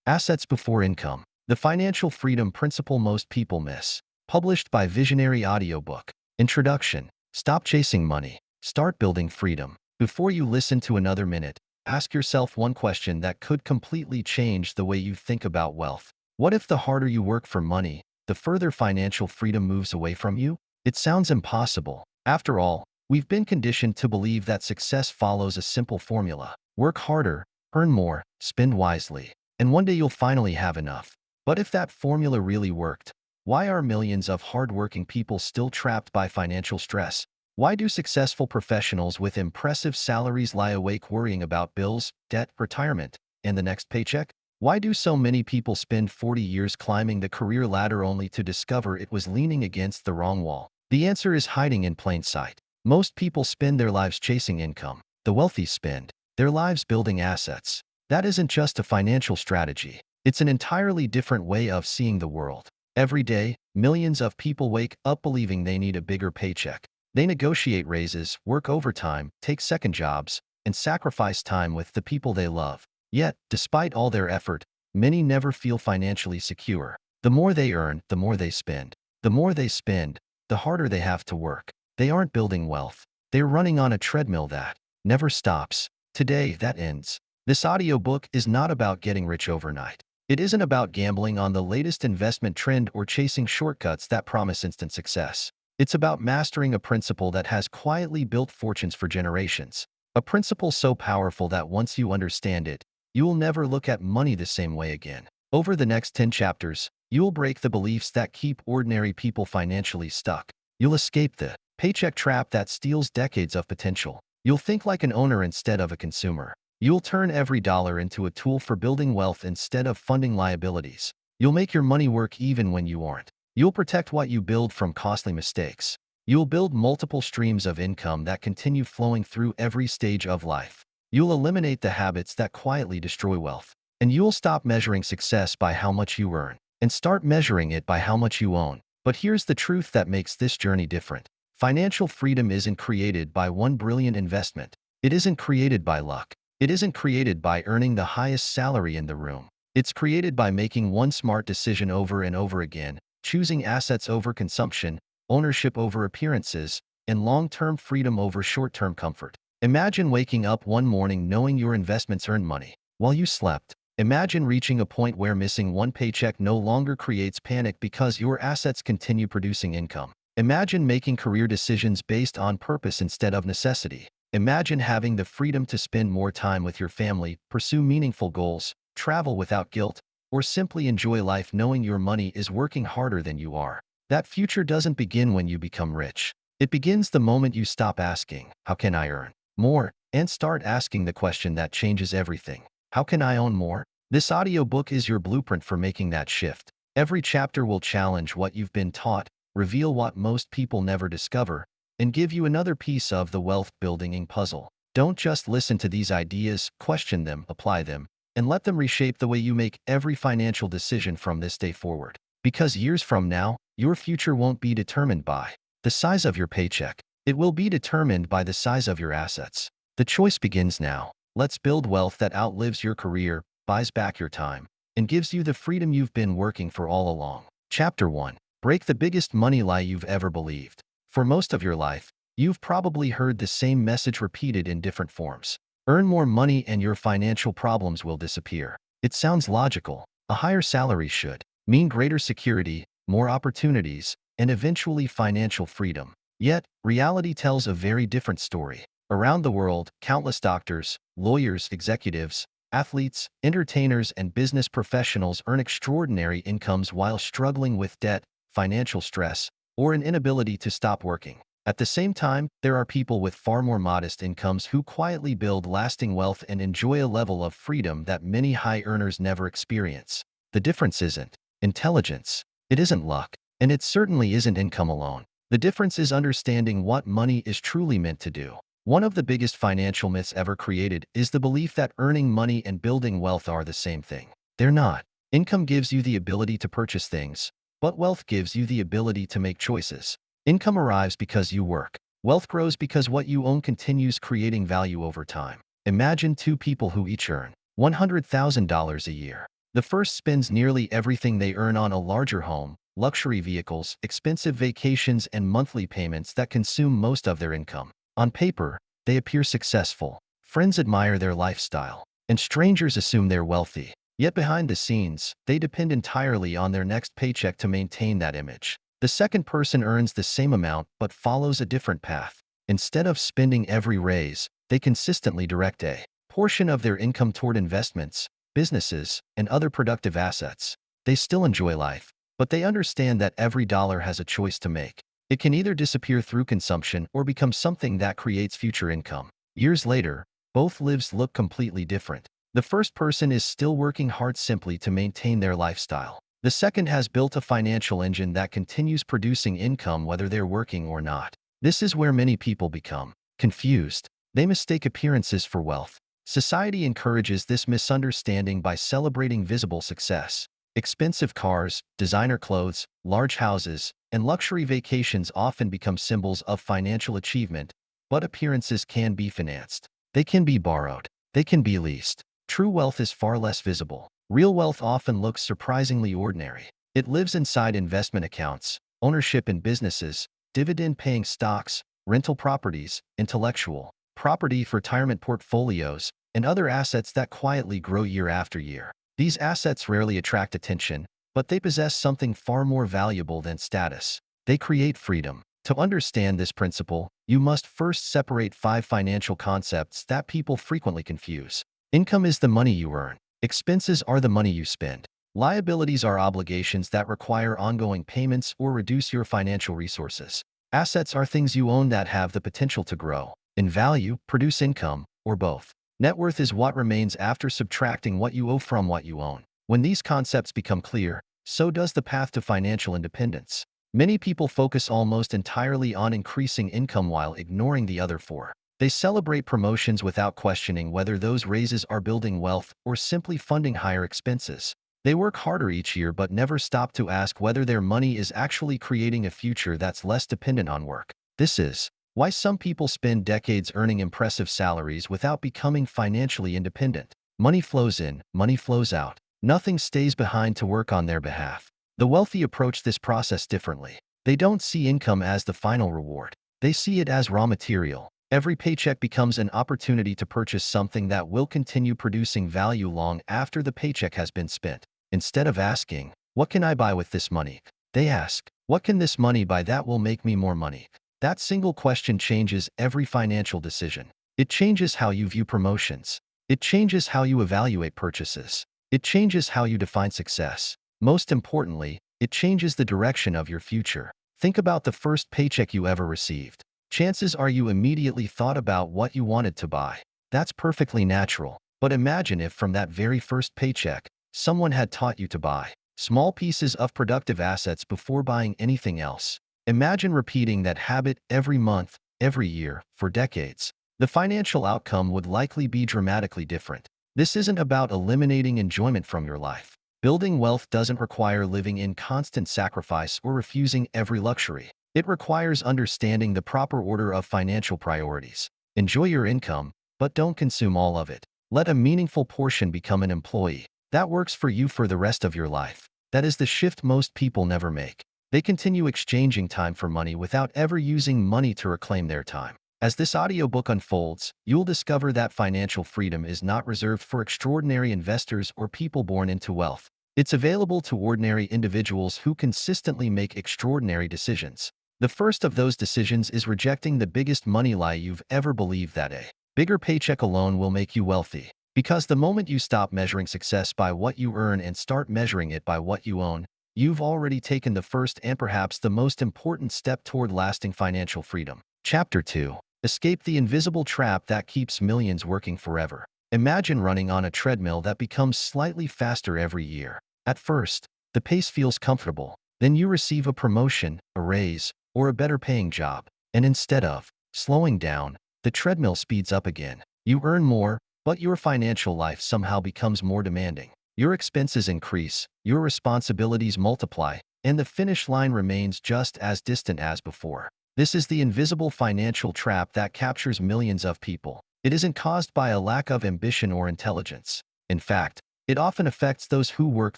Assets Before Income: The Financial Freedom Principle Most People Miss. Published by Visionary Audiobook. Introduction. Stop chasing money. Start building freedom. Before you listen to another minute, ask yourself one question that could completely change the way you think about wealth. What if the harder you work for money, the further financial freedom moves away from you? It sounds impossible. After all, we've been conditioned to believe that success follows a simple formula. Work harder, earn more, spend wisely, and one day you'll finally have enough. But if that formula really worked, why are millions of hardworking people still trapped by financial stress? Why do successful professionals with impressive salaries lie awake worrying about bills, debt, retirement, and the next paycheck? Why do so many people spend 40 years climbing the career ladder only to discover it was leaning against the wrong wall? The answer is hiding in plain sight. Most people spend their lives chasing income. The wealthy spend their lives building assets. That isn't just a financial strategy. It's an entirely different way of seeing the world. Every day, millions of people wake up believing they need a bigger paycheck. They negotiate raises, work overtime, take second jobs, and sacrifice time with the people they love. Yet, despite all their effort, many never feel financially secure. The more they earn, the more they spend. The more they spend, the harder they have to work. They aren't building wealth. They're running on a treadmill that never stops. Today, that ends. This audiobook is not about getting rich overnight. It isn't about gambling on the latest investment trend or chasing shortcuts that promise instant success. It's about mastering a principle that has quietly built fortunes for generations. A principle so powerful that once you understand it, you will never look at money the same way again. Over the next 10 chapters, you'll break the beliefs that keep ordinary people financially stuck. You'll escape the paycheck trap that steals decades of potential. You'll think like an owner instead of a consumer. You'll turn every dollar into a tool for building wealth instead of funding liabilities. You'll make your money work even when you aren't. You'll protect what you build from costly mistakes. You'll build multiple streams of income that continue flowing through every stage of life. You'll eliminate the habits that quietly destroy wealth. And you'll stop measuring success by how much you earn and start measuring it by how much you own. But here's the truth that makes this journey different. Financial freedom isn't created by one brilliant investment. It isn't created by luck. It isn't created by earning the highest salary in the room. It's created by making one smart decision over and over again, choosing assets over consumption, ownership over appearances, and long-term freedom over short-term comfort. Imagine waking up one morning knowing your investments earned money while you slept. Imagine reaching a point where missing one paycheck no longer creates panic because your assets continue producing income. Imagine making career decisions based on purpose instead of necessity. Imagine having the freedom to spend more time with your family, pursue meaningful goals, travel without guilt, or simply enjoy life knowing your money is working harder than you are. That future doesn't begin when you become rich. It begins the moment you stop asking, "How can I earn more?" and start asking the question that changes everything. How can I own more? This audiobook is your blueprint for making that shift. Every chapter will challenge what you've been taught, reveal what most people never discover, and give you another piece of the wealth-building puzzle. Don't just listen to these ideas, question them, apply them, and let them reshape the way you make every financial decision from this day forward. Because years from now, your future won't be determined by the size of your paycheck. It will be determined by the size of your assets. The choice begins now. Let's build wealth that outlives your career, buys back your time, and gives you the freedom you've been working for all along. Chapter 1. Break the biggest money lie you've ever believed. For most of your life, you've probably heard the same message repeated in different forms. Earn more money and your financial problems will disappear. It sounds logical. A higher salary should mean greater security, more opportunities, and eventually financial freedom. Yet, reality tells a very different story. Around the world, countless doctors, lawyers, executives, athletes, entertainers, and business professionals earn extraordinary incomes while struggling with debt, financial stress, or an inability to stop working. At the same time, there are people with far more modest incomes who quietly build lasting wealth and enjoy a level of freedom that many high earners never experience. The difference isn't intelligence, it isn't luck, and it certainly isn't income alone. The difference is understanding what money is truly meant to do. One of the biggest financial myths ever created is the belief that earning money and building wealth are the same thing. They're not. Income gives you the ability to purchase things, but wealth gives you the ability to make choices. Income arrives because you work. Wealth grows because what you own continues creating value over time. Imagine two people who each earn $100,000 a year. The first spends nearly everything they earn on a larger home, luxury vehicles, expensive vacations, and monthly payments that consume most of their income. On paper, they appear successful. Friends admire their lifestyle, and strangers assume they're wealthy. Yet behind the scenes, they depend entirely on their next paycheck to maintain that image. The second person earns the same amount but follows a different path. Instead of spending every raise, they consistently direct a portion of their income toward investments, businesses, and other productive assets. They still enjoy life, but they understand that every dollar has a choice to make. It can either disappear through consumption or become something that creates future income. Years later, both lives look completely different. The first person is still working hard simply to maintain their lifestyle. The second has built a financial engine that continues producing income whether they're working or not. This is where many people become confused. They mistake appearances for wealth. Society encourages this misunderstanding by celebrating visible success. Expensive cars, designer clothes, large houses, and luxury vacations often become symbols of financial achievement, but appearances can be financed. They can be borrowed. They can be leased. True wealth is far less visible. Real wealth often looks surprisingly ordinary. It lives inside investment accounts, ownership in businesses, dividend-paying stocks, rental properties, intellectual property, retirement portfolios, and other assets that quietly grow year after year. These assets rarely attract attention, but they possess something far more valuable than status. They create freedom. To understand this principle, you must first separate 5 financial concepts that people frequently confuse. Income is the money you earn. Expenses are the money you spend. Liabilities are obligations that require ongoing payments or reduce your financial resources. Assets are things you own that have the potential to grow in value, produce income, or both. Net worth is what remains after subtracting what you owe from what you own. When these concepts become clear, so does the path to financial independence. Many people focus almost entirely on increasing income while ignoring the other 4. They celebrate promotions without questioning whether those raises are building wealth or simply funding higher expenses. They work harder each year but never stop to ask whether their money is actually creating a future that's less dependent on work. This is why some people spend decades earning impressive salaries without becoming financially independent. Money flows in, money flows out. Nothing stays behind to work on their behalf. The wealthy approach this process differently. They don't see income as the final reward. They see it as raw material. Every paycheck becomes an opportunity to purchase something that will continue producing value long after the paycheck has been spent. Instead of asking, "What can I buy with this money?" they ask, "What can this money buy that will make me more money?" That single question changes every financial decision. It changes how you view promotions. It changes how you evaluate purchases. It changes how you define success. Most importantly, it changes the direction of your future. Think about the first paycheck you ever received. Chances are you immediately thought about what you wanted to buy. That's perfectly natural. But imagine if from that very first paycheck, someone had taught you to buy small pieces of productive assets before buying anything else. Imagine repeating that habit every month, every year, for decades. The financial outcome would likely be dramatically different. This isn't about eliminating enjoyment from your life. Building wealth doesn't require living in constant sacrifice or refusing every luxury. It requires understanding the proper order of financial priorities. Enjoy your income, but don't consume all of it. Let a meaningful portion become an employee. That works for you for the rest of your life. That is the shift most people never make. They continue exchanging time for money without ever using money to reclaim their time. As this audiobook unfolds, you'll discover that financial freedom is not reserved for extraordinary investors or people born into wealth. It's available to ordinary individuals who consistently make extraordinary decisions. The first of those decisions is rejecting the biggest money lie you've ever believed, that a bigger paycheck alone will make you wealthy. Because the moment you stop measuring success by what you earn and start measuring it by what you own, you've already taken the first and perhaps the most important step toward lasting financial freedom. Chapter 2. Escape the invisible trap that keeps millions working forever. Imagine running on a treadmill that becomes slightly faster every year. At first, the pace feels comfortable. Then you receive a promotion, a raise, or a better paying job. And instead of slowing down, the treadmill speeds up again. You earn more, but your financial life somehow becomes more demanding. Your expenses increase, your responsibilities multiply, and the finish line remains just as distant as before. This is the invisible financial trap that captures millions of people. It isn't caused by a lack of ambition or intelligence. In fact, it often affects those who work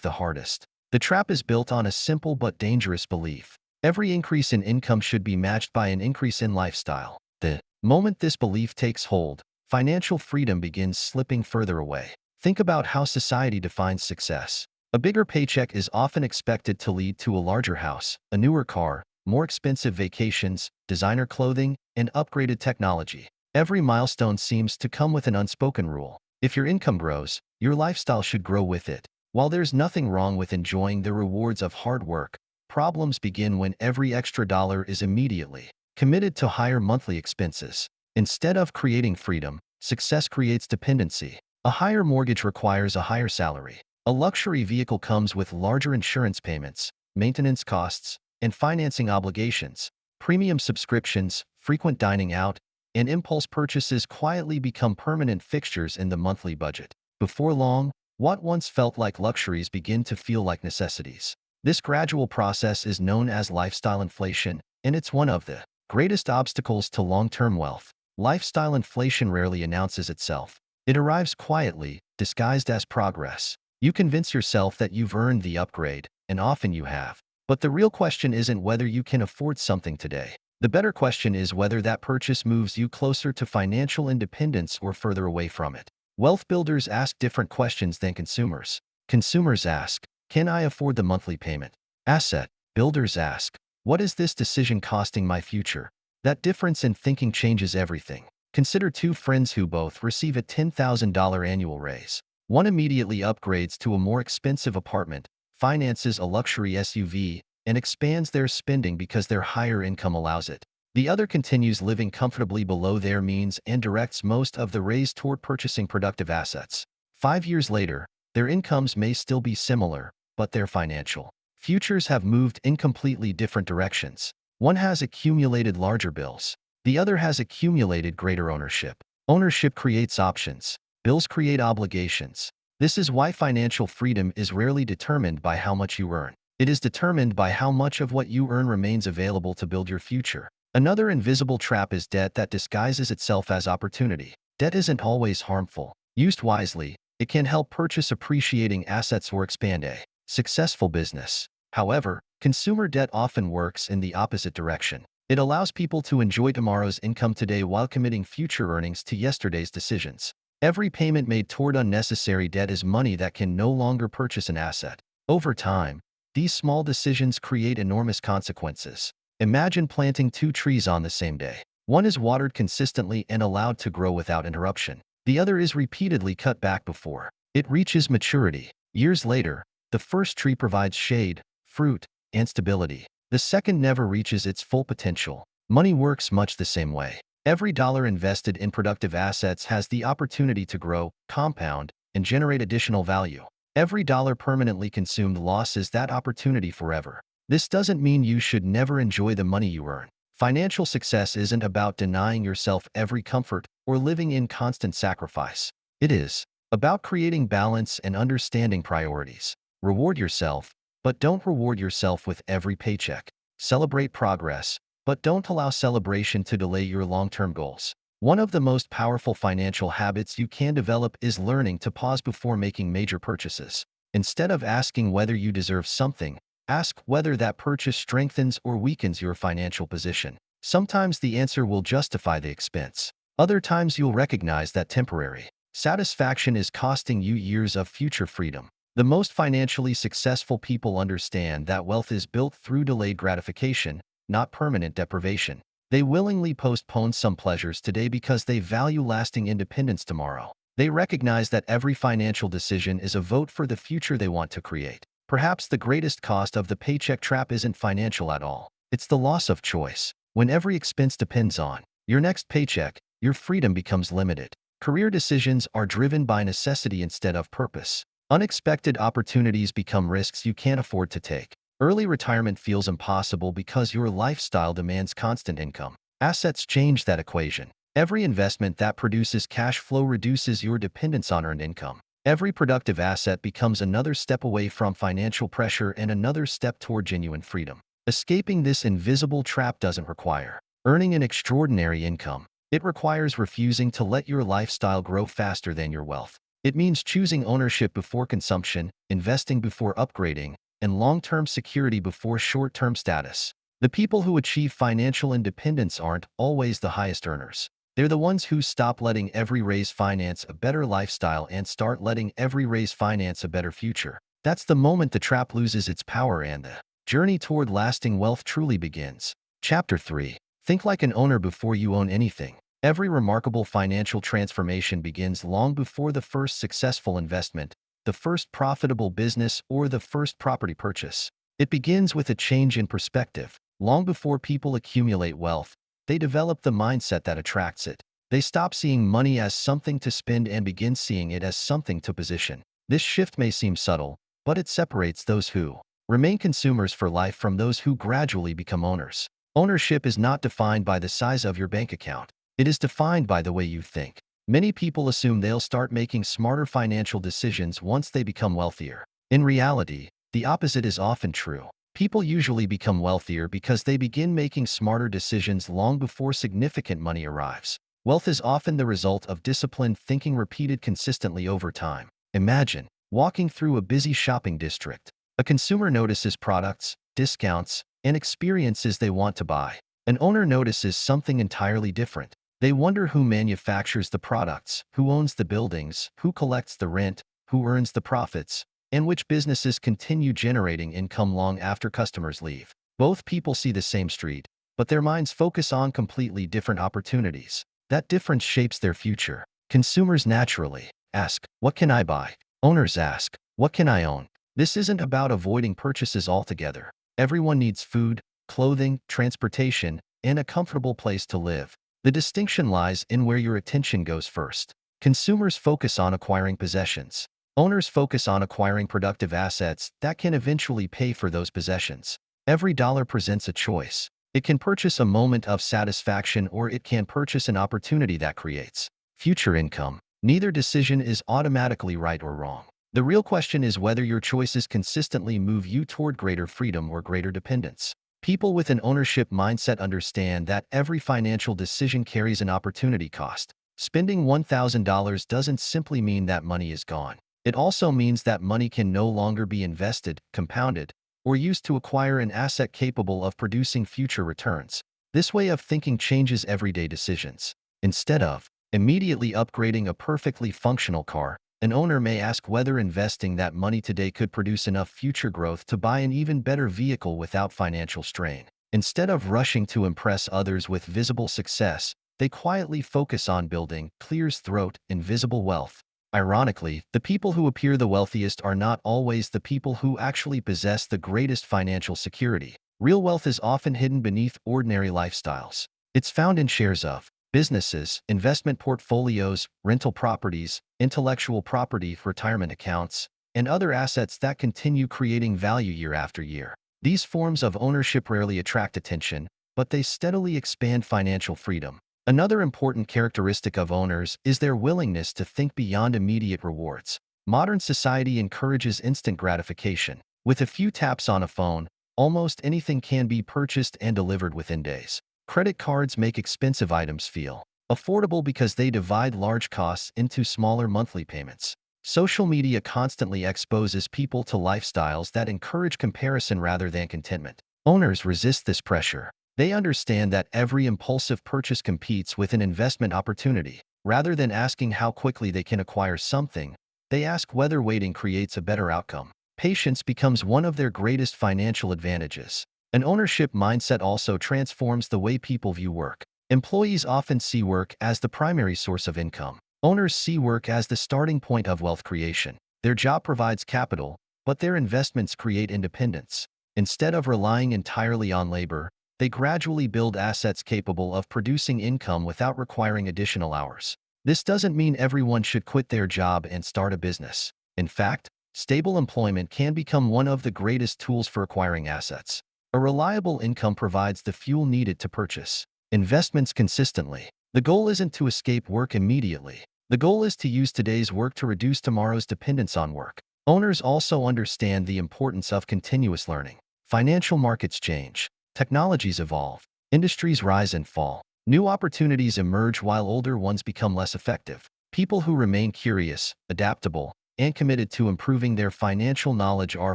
the hardest. The trap is built on a simple but dangerous belief. Every increase in income should be matched by an increase in lifestyle. The moment this belief takes hold, financial freedom begins slipping further away. Think about how society defines success. A bigger paycheck is often expected to lead to a larger house, a newer car, more expensive vacations, designer clothing, and upgraded technology. Every milestone seems to come with an unspoken rule. If your income grows, your lifestyle should grow with it. While there's nothing wrong with enjoying the rewards of hard work, problems begin when every extra dollar is immediately committed to higher monthly expenses. Instead of creating freedom, success creates dependency. A higher mortgage requires a higher salary. A luxury vehicle comes with larger insurance payments, maintenance costs, and financing obligations. Premium subscriptions, frequent dining out, and impulse purchases quietly become permanent fixtures in the monthly budget. Before long, what once felt like luxuries begin to feel like necessities. This gradual process is known as lifestyle inflation, and it's one of the greatest obstacles to long-term wealth. Lifestyle inflation rarely announces itself. It arrives quietly, disguised as progress. You convince yourself that you've earned the upgrade, and often you have. But the real question isn't whether you can afford something today. The better question is whether that purchase moves you closer to financial independence or further away from it. Wealth builders ask different questions than consumers. Consumers ask, can I afford the monthly payment? Asset builders ask, what is this decision costing my future? That difference in thinking changes everything. Consider two friends who both receive a $10,000 annual raise. One immediately upgrades to a more expensive apartment, finances a luxury SUV, and expands their spending because their higher income allows it. The other continues living comfortably below their means and directs most of the raise toward purchasing productive assets. 5 years later, their incomes may still be similar, but their financial futures have moved in completely different directions. One has accumulated larger bills. The other has accumulated greater ownership. Ownership creates options. Bills create obligations. This is why financial freedom is rarely determined by how much you earn. It is determined by how much of what you earn remains available to build your future. Another invisible trap is debt that disguises itself as opportunity. Debt isn't always harmful. Used wisely, it can help purchase appreciating assets or expand a successful business. However, consumer debt often works in the opposite direction. It allows people to enjoy tomorrow's income today while committing future earnings to yesterday's decisions. Every payment made toward unnecessary debt is money that can no longer purchase an asset. Over time, these small decisions create enormous consequences. Imagine planting 2 trees on the same day. One is watered consistently and allowed to grow without interruption. The other is repeatedly cut back before it reaches maturity. Years later, the first tree provides shade, fruit, and stability. The second never reaches its full potential. Money works much the same way. Every dollar invested in productive assets has the opportunity to grow, compound, and generate additional value. Every dollar permanently consumed loses that opportunity forever. This doesn't mean you should never enjoy the money you earn. Financial success isn't about denying yourself every comfort or living in constant sacrifice. It is about creating balance and understanding priorities. Reward yourself, but don't reward yourself with every paycheck. Celebrate progress, but don't allow celebration to delay your long-term goals. One of the most powerful financial habits you can develop is learning to pause before making major purchases. Instead of asking whether you deserve something, ask whether that purchase strengthens or weakens your financial position. Sometimes the answer will justify the expense. Other times you'll recognize that temporary satisfaction is costing you years of future freedom. The most financially successful people understand that wealth is built through delayed gratification, not permanent deprivation. They willingly postpone some pleasures today because they value lasting independence tomorrow. They recognize that every financial decision is a vote for the future they want to create. Perhaps the greatest cost of the paycheck trap isn't financial at all. It's the loss of choice. When every expense depends on your next paycheck, your freedom becomes limited. Career decisions are driven by necessity instead of purpose. Unexpected opportunities become risks you can't afford to take. Early retirement feels impossible because your lifestyle demands constant income. Assets change that equation. Every investment that produces cash flow reduces your dependence on earned income. Every productive asset becomes another step away from financial pressure and another step toward genuine freedom. Escaping this invisible trap doesn't require earning an extraordinary income. It requires refusing to let your lifestyle grow faster than your wealth. It means choosing ownership before consumption, investing before upgrading, and long-term security before short-term status. The people who achieve financial independence aren't always the highest earners. They're the ones who stop letting every raise finance a better lifestyle and start letting every raise finance a better future. That's the moment the trap loses its power and the journey toward lasting wealth truly begins. Chapter 3. Think like an owner before you own anything. Every remarkable financial transformation begins long before the first successful investment, the first profitable business, or the first property purchase. It begins with a change in perspective. Long before people accumulate wealth, they develop the mindset that attracts it. They stop seeing money as something to spend and begin seeing it as something to position. This shift may seem subtle, but it separates those who remain consumers for life from those who gradually become owners. Ownership is not defined by the size of your bank account. It is defined by the way you think. Many people assume they'll start making smarter financial decisions once they become wealthier. In reality, the opposite is often true. People usually become wealthier because they begin making smarter decisions long before significant money arrives. Wealth is often the result of disciplined thinking repeated consistently over time. Imagine walking through a busy shopping district. A consumer notices products, discounts, and experiences they want to buy. An owner notices something entirely different. They wonder who manufactures the products, who owns the buildings, who collects the rent, who earns the profits, and which businesses continue generating income long after customers leave. Both people see the same street, but their minds focus on completely different opportunities. That difference shapes their future. Consumers naturally ask, "What can I buy?" Owners ask, "What can I own?" This isn't about avoiding purchases altogether. Everyone needs food, clothing, transportation, and a comfortable place to live. The distinction lies in where your attention goes first. Consumers focus on acquiring possessions. Owners focus on acquiring productive assets that can eventually pay for those possessions. Every dollar presents a choice. It can purchase a moment of satisfaction or it can purchase an opportunity that creates future income. Neither decision is automatically right or wrong. The real question is whether your choices consistently move you toward greater freedom or greater dependence. People with an ownership mindset understand that every financial decision carries an opportunity cost. Spending $1,000 doesn't simply mean that money is gone. It also means that money can no longer be invested, compounded, or used to acquire an asset capable of producing future returns. This way of thinking changes everyday decisions. Instead of immediately upgrading a perfectly functional car, an owner may ask whether investing that money today could produce enough future growth to buy an even better vehicle without financial strain. Instead of rushing to impress others with visible success, they quietly focus on building, clears throat, invisible wealth. Ironically, the people who appear the wealthiest are not always the people who actually possess the greatest financial security. Real wealth is often hidden beneath ordinary lifestyles. It's found in shares of businesses, investment portfolios, rental properties, intellectual property, retirement accounts, and other assets that continue creating value year after year. These forms of ownership rarely attract attention, but they steadily expand financial freedom. Another important characteristic of owners is their willingness to think beyond immediate rewards. Modern society encourages instant gratification. With a few taps on a phone, almost anything can be purchased and delivered within days. Credit cards make expensive items feel affordable because they divide large costs into smaller monthly payments. Social media constantly exposes people to lifestyles that encourage comparison rather than contentment. Owners resist this pressure. They understand that every impulsive purchase competes with an investment opportunity. Rather than asking how quickly they can acquire something, they ask whether waiting creates a better outcome. Patience becomes one of their greatest financial advantages. An ownership mindset also transforms the way people view work. Employees often see work as the primary source of income. Owners see work as the starting point of wealth creation. Their job provides capital, but their investments create independence. Instead of relying entirely on labor, they gradually build assets capable of producing income without requiring additional hours. This doesn't mean everyone should quit their job and start a business. In fact, stable employment can become one of the greatest tools for acquiring assets. A reliable income provides the fuel needed to purchase investments consistently. The goal isn't to escape work immediately. The goal is to use today's work to reduce tomorrow's dependence on work. Owners also understand the importance of continuous learning. Financial markets change. Technologies evolve. Industries rise and fall. New opportunities emerge while older ones become less effective. People who remain curious, adaptable, and committed to improving their financial knowledge are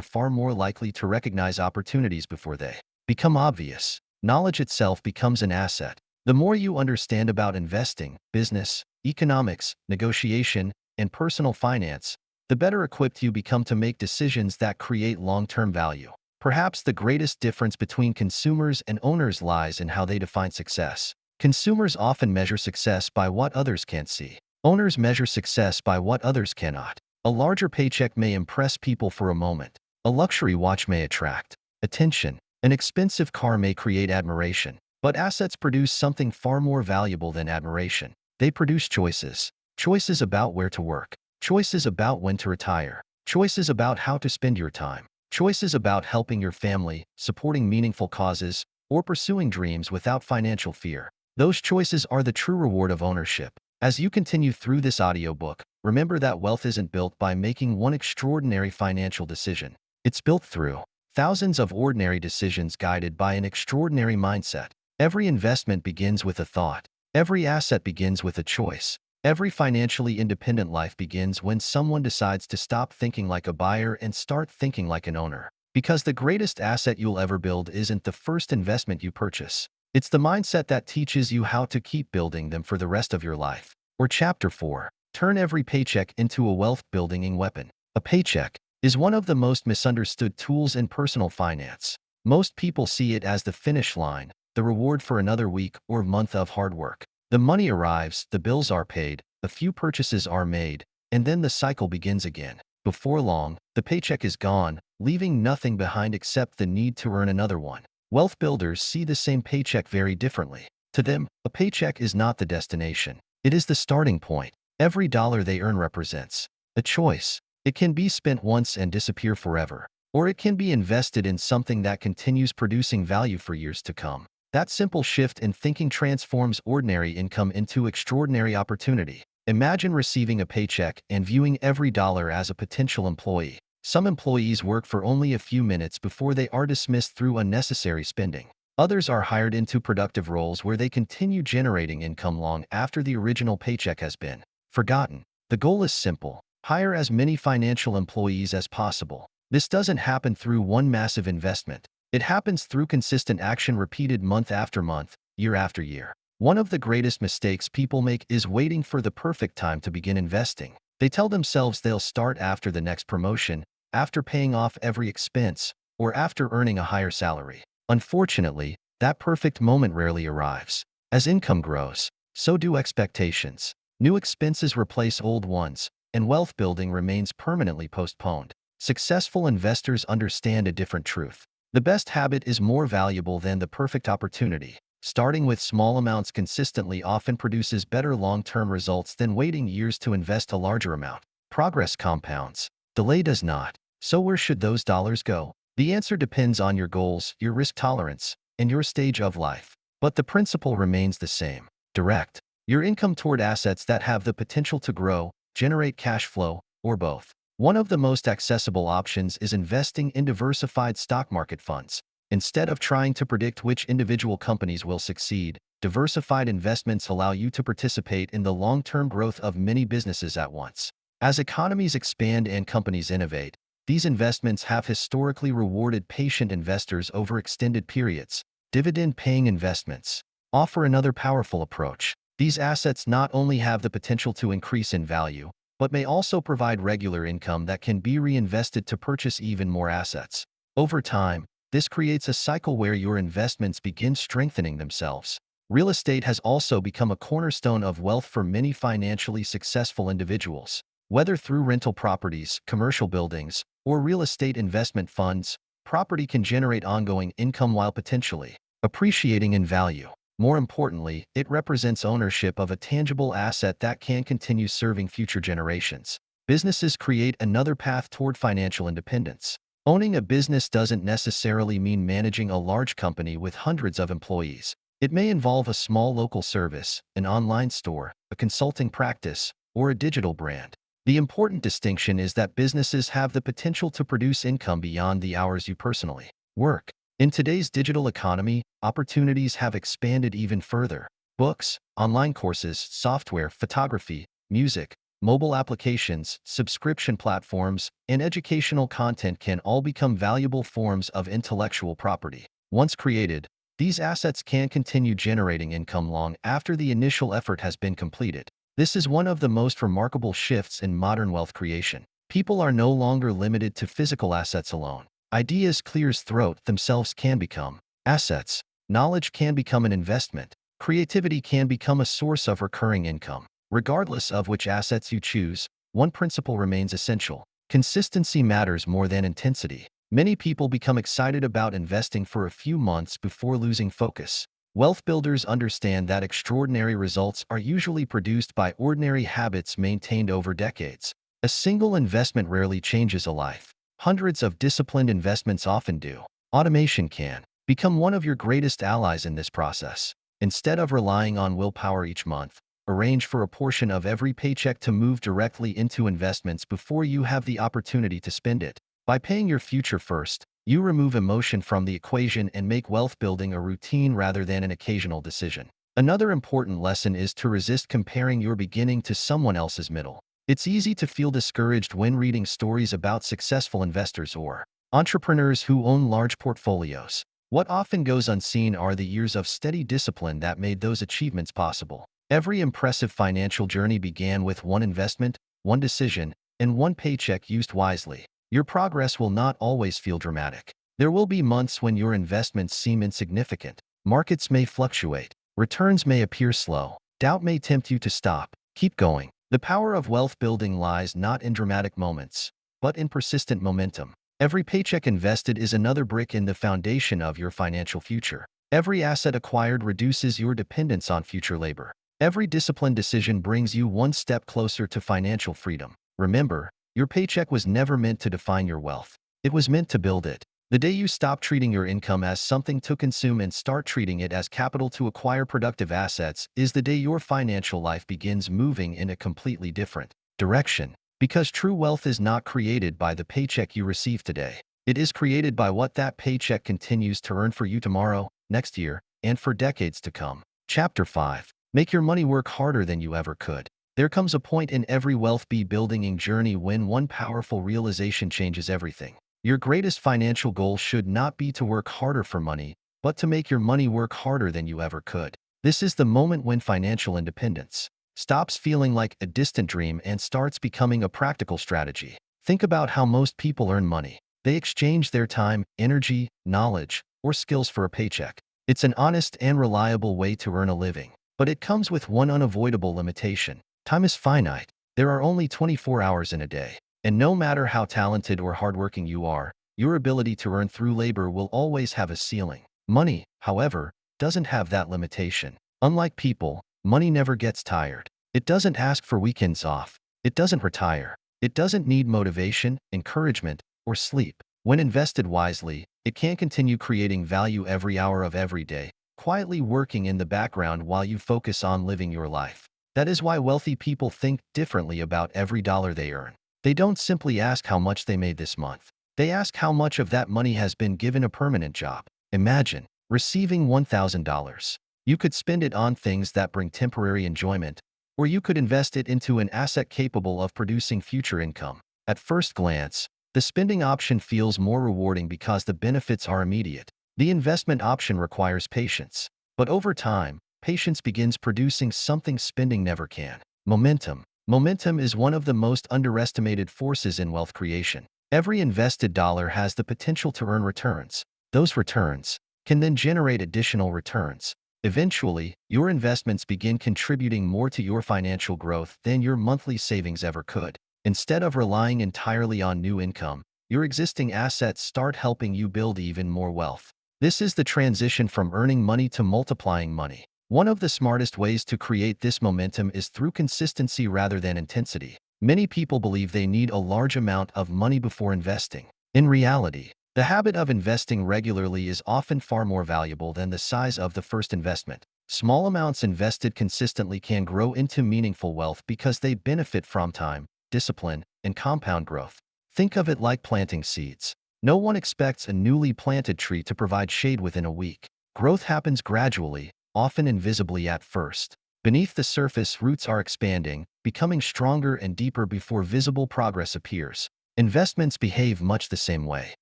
far more likely to recognize opportunities before they become obvious. Knowledge itself becomes an asset. The more you understand about investing, business, economics, negotiation, and personal finance, the better equipped you become to make decisions that create long-term value. Perhaps the greatest difference between consumers and owners lies in how they define success. Consumers often measure success by what others can't see. Owners measure success by what others cannot. A larger paycheck may impress people for a moment. A luxury watch may attract attention. An expensive car may create admiration. But assets produce something far more valuable than admiration. They produce choices. Choices about where to work. Choices about when to retire. Choices about how to spend your time. Choices about helping your family, supporting meaningful causes, or pursuing dreams without financial fear. Those choices are the true reward of ownership. As you continue through this audiobook, remember that wealth isn't built by making one extraordinary financial decision. It's built through thousands of ordinary decisions guided by an extraordinary mindset. Every investment begins with a thought. Every asset begins with a choice. Every financially independent life begins when someone decides to stop thinking like a buyer and start thinking like an owner. Because the greatest asset you'll ever build isn't the first investment you purchase. It's the mindset that teaches you how to keep building them for the rest of your life. Or Chapter 4. Turn every paycheck into a wealth-building weapon. A paycheck is one of the most misunderstood tools in personal finance. Most people see it as the finish line, the reward for another week or month of hard work. The money arrives, the bills are paid, a few purchases are made, and then the cycle begins again. Before long, the paycheck is gone, leaving nothing behind except the need to earn another one. Wealth builders see the same paycheck very differently. To them, a paycheck is not the destination. It is the starting point. Every dollar they earn represents a choice. It can be spent once and disappear forever, or it can be invested in something that continues producing value for years to come. That simple shift in thinking transforms ordinary income into extraordinary opportunity. Imagine receiving a paycheck and viewing every dollar as a potential employee. Some employees work for only a few minutes before they are dismissed through unnecessary spending. Others are hired into productive roles where they continue generating income long after the original paycheck has been forgotten. The goal is simple. Hire as many financial employees as possible. This doesn't happen through one massive investment. It happens through consistent action repeated month after month, year after year. One of the greatest mistakes people make is waiting for the perfect time to begin investing. They tell themselves they'll start after the next promotion, after paying off every expense, or after earning a higher salary. Unfortunately, that perfect moment rarely arrives. As income grows, so do expectations. New expenses replace old ones, and wealth building remains permanently postponed. Successful investors understand a different truth. The best habit is more valuable than the perfect opportunity. Starting with small amounts consistently often produces better long-term results than waiting years to invest a larger amount. Progress compounds. Delay does not. So where should those dollars go? The answer depends on your goals, your risk tolerance, and your stage of life. But the principle remains the same. Direct your income toward assets that have the potential to grow, generate cash flow, or both. One of the most accessible options is investing in diversified stock market funds. Instead of trying to predict which individual companies will succeed, diversified investments allow you to participate in the long-term growth of many businesses at once. As economies expand and companies innovate, these investments have historically rewarded patient investors over extended periods. Dividend-paying investments offer another powerful approach. These assets not only have the potential to increase in value, but may also provide regular income that can be reinvested to purchase even more assets. Over time, this creates a cycle where your investments begin strengthening themselves. Real estate has also become a cornerstone of wealth for many financially successful individuals. Whether through rental properties, commercial buildings, or real estate investment funds, property can generate ongoing income while potentially appreciating in value. More importantly, it represents ownership of a tangible asset that can continue serving future generations. Businesses create another path toward financial independence. Owning a business doesn't necessarily mean managing a large company with hundreds of employees. It may involve a small local service, an online store, a consulting practice, or a digital brand. The important distinction is that businesses have the potential to produce income beyond the hours you personally work. In today's digital economy, opportunities have expanded even further. Books, online courses, software, photography, music, mobile applications, subscription platforms, and educational content can all become valuable forms of intellectual property. Once created, these assets can continue generating income long after the initial effort has been completed. This is one of the most remarkable shifts in modern wealth creation. People are no longer limited to physical assets alone. Ideas clear as throat themselves can become assets. Knowledge can become an investment. Creativity can become a source of recurring income. Regardless of which assets you choose, one principle remains essential. Consistency matters more than intensity. Many people become excited about investing for a few months before losing focus. Wealth builders understand that extraordinary results are usually produced by ordinary habits maintained over decades. A single investment rarely changes a life. Hundreds of disciplined investments often do. Automation can become one of your greatest allies in this process. Instead of relying on willpower each month, arrange for a portion of every paycheck to move directly into investments before you have the opportunity to spend it. By paying your future first, you remove emotion from the equation and make wealth building a routine rather than an occasional decision. Another important lesson is to resist comparing your beginning to someone else's middle. It's easy to feel discouraged when reading stories about successful investors or entrepreneurs who own large portfolios. What often goes unseen are the years of steady discipline that made those achievements possible. Every impressive financial journey began with one investment, one decision, and one paycheck used wisely. Your progress will not always feel dramatic. There will be months when your investments seem insignificant. Markets may fluctuate. Returns may appear slow. Doubt may tempt you to stop. Keep going. The power of wealth building lies not in dramatic moments, but in persistent momentum. Every paycheck invested is another brick in the foundation of your financial future. Every asset acquired reduces your dependence on future labor. Every disciplined decision brings you one step closer to financial freedom. Remember, your paycheck was never meant to define your wealth. It was meant to build it. The day you stop treating your income as something to consume and start treating it as capital to acquire productive assets is the day your financial life begins moving in a completely different direction. Because true wealth is not created by the paycheck you receive today. It is created by what that paycheck continues to earn for you tomorrow, next year, and for decades to come. Chapter 5. Make your money work harder than you ever could. There comes a point in every wealth building journey when one powerful realization changes everything. Your greatest financial goal should not be to work harder for money, but to make your money work harder than you ever could. This is the moment when financial independence stops feeling like a distant dream and starts becoming a practical strategy. Think about how most people earn money. They exchange their time, energy, knowledge, or skills for a paycheck. It's an honest and reliable way to earn a living. But it comes with one unavoidable limitation. Time is finite. There are only 24 hours in a day. And no matter how talented or hardworking you are, your ability to earn through labor will always have a ceiling. Money, however, doesn't have that limitation. Unlike people, money never gets tired. It doesn't ask for weekends off. It doesn't retire. It doesn't need motivation, encouragement, or sleep. When invested wisely, it can continue creating value every hour of every day, quietly working in the background while you focus on living your life. That is why wealthy people think differently about every dollar they earn. They don't simply ask how much they made this month. They ask how much of that money has been given a permanent job. Imagine receiving $1,000. You could spend it on things that bring temporary enjoyment, or you could invest it into an asset capable of producing future income. At first glance, the spending option feels more rewarding because the benefits are immediate. The investment option requires patience. But over time, patience begins producing something spending never can. Momentum. Momentum is one of the most underestimated forces in wealth creation. Every invested dollar has the potential to earn returns. Those returns can then generate additional returns. Eventually, your investments begin contributing more to your financial growth than your monthly savings ever could. Instead of relying entirely on new income, your existing assets start helping you build even more wealth. This is the transition from earning money to multiplying money. One of the smartest ways to create this momentum is through consistency rather than intensity. Many people believe they need a large amount of money before investing. In reality, the habit of investing regularly is often far more valuable than the size of the first investment. Small amounts invested consistently can grow into meaningful wealth because they benefit from time, discipline, and compound growth. Think of it like planting seeds. No one expects a newly planted tree to provide shade within a week. Growth happens gradually, often invisibly at first. Beneath the surface, roots are expanding, becoming stronger and deeper before visible progress appears. Investments behave much the same way.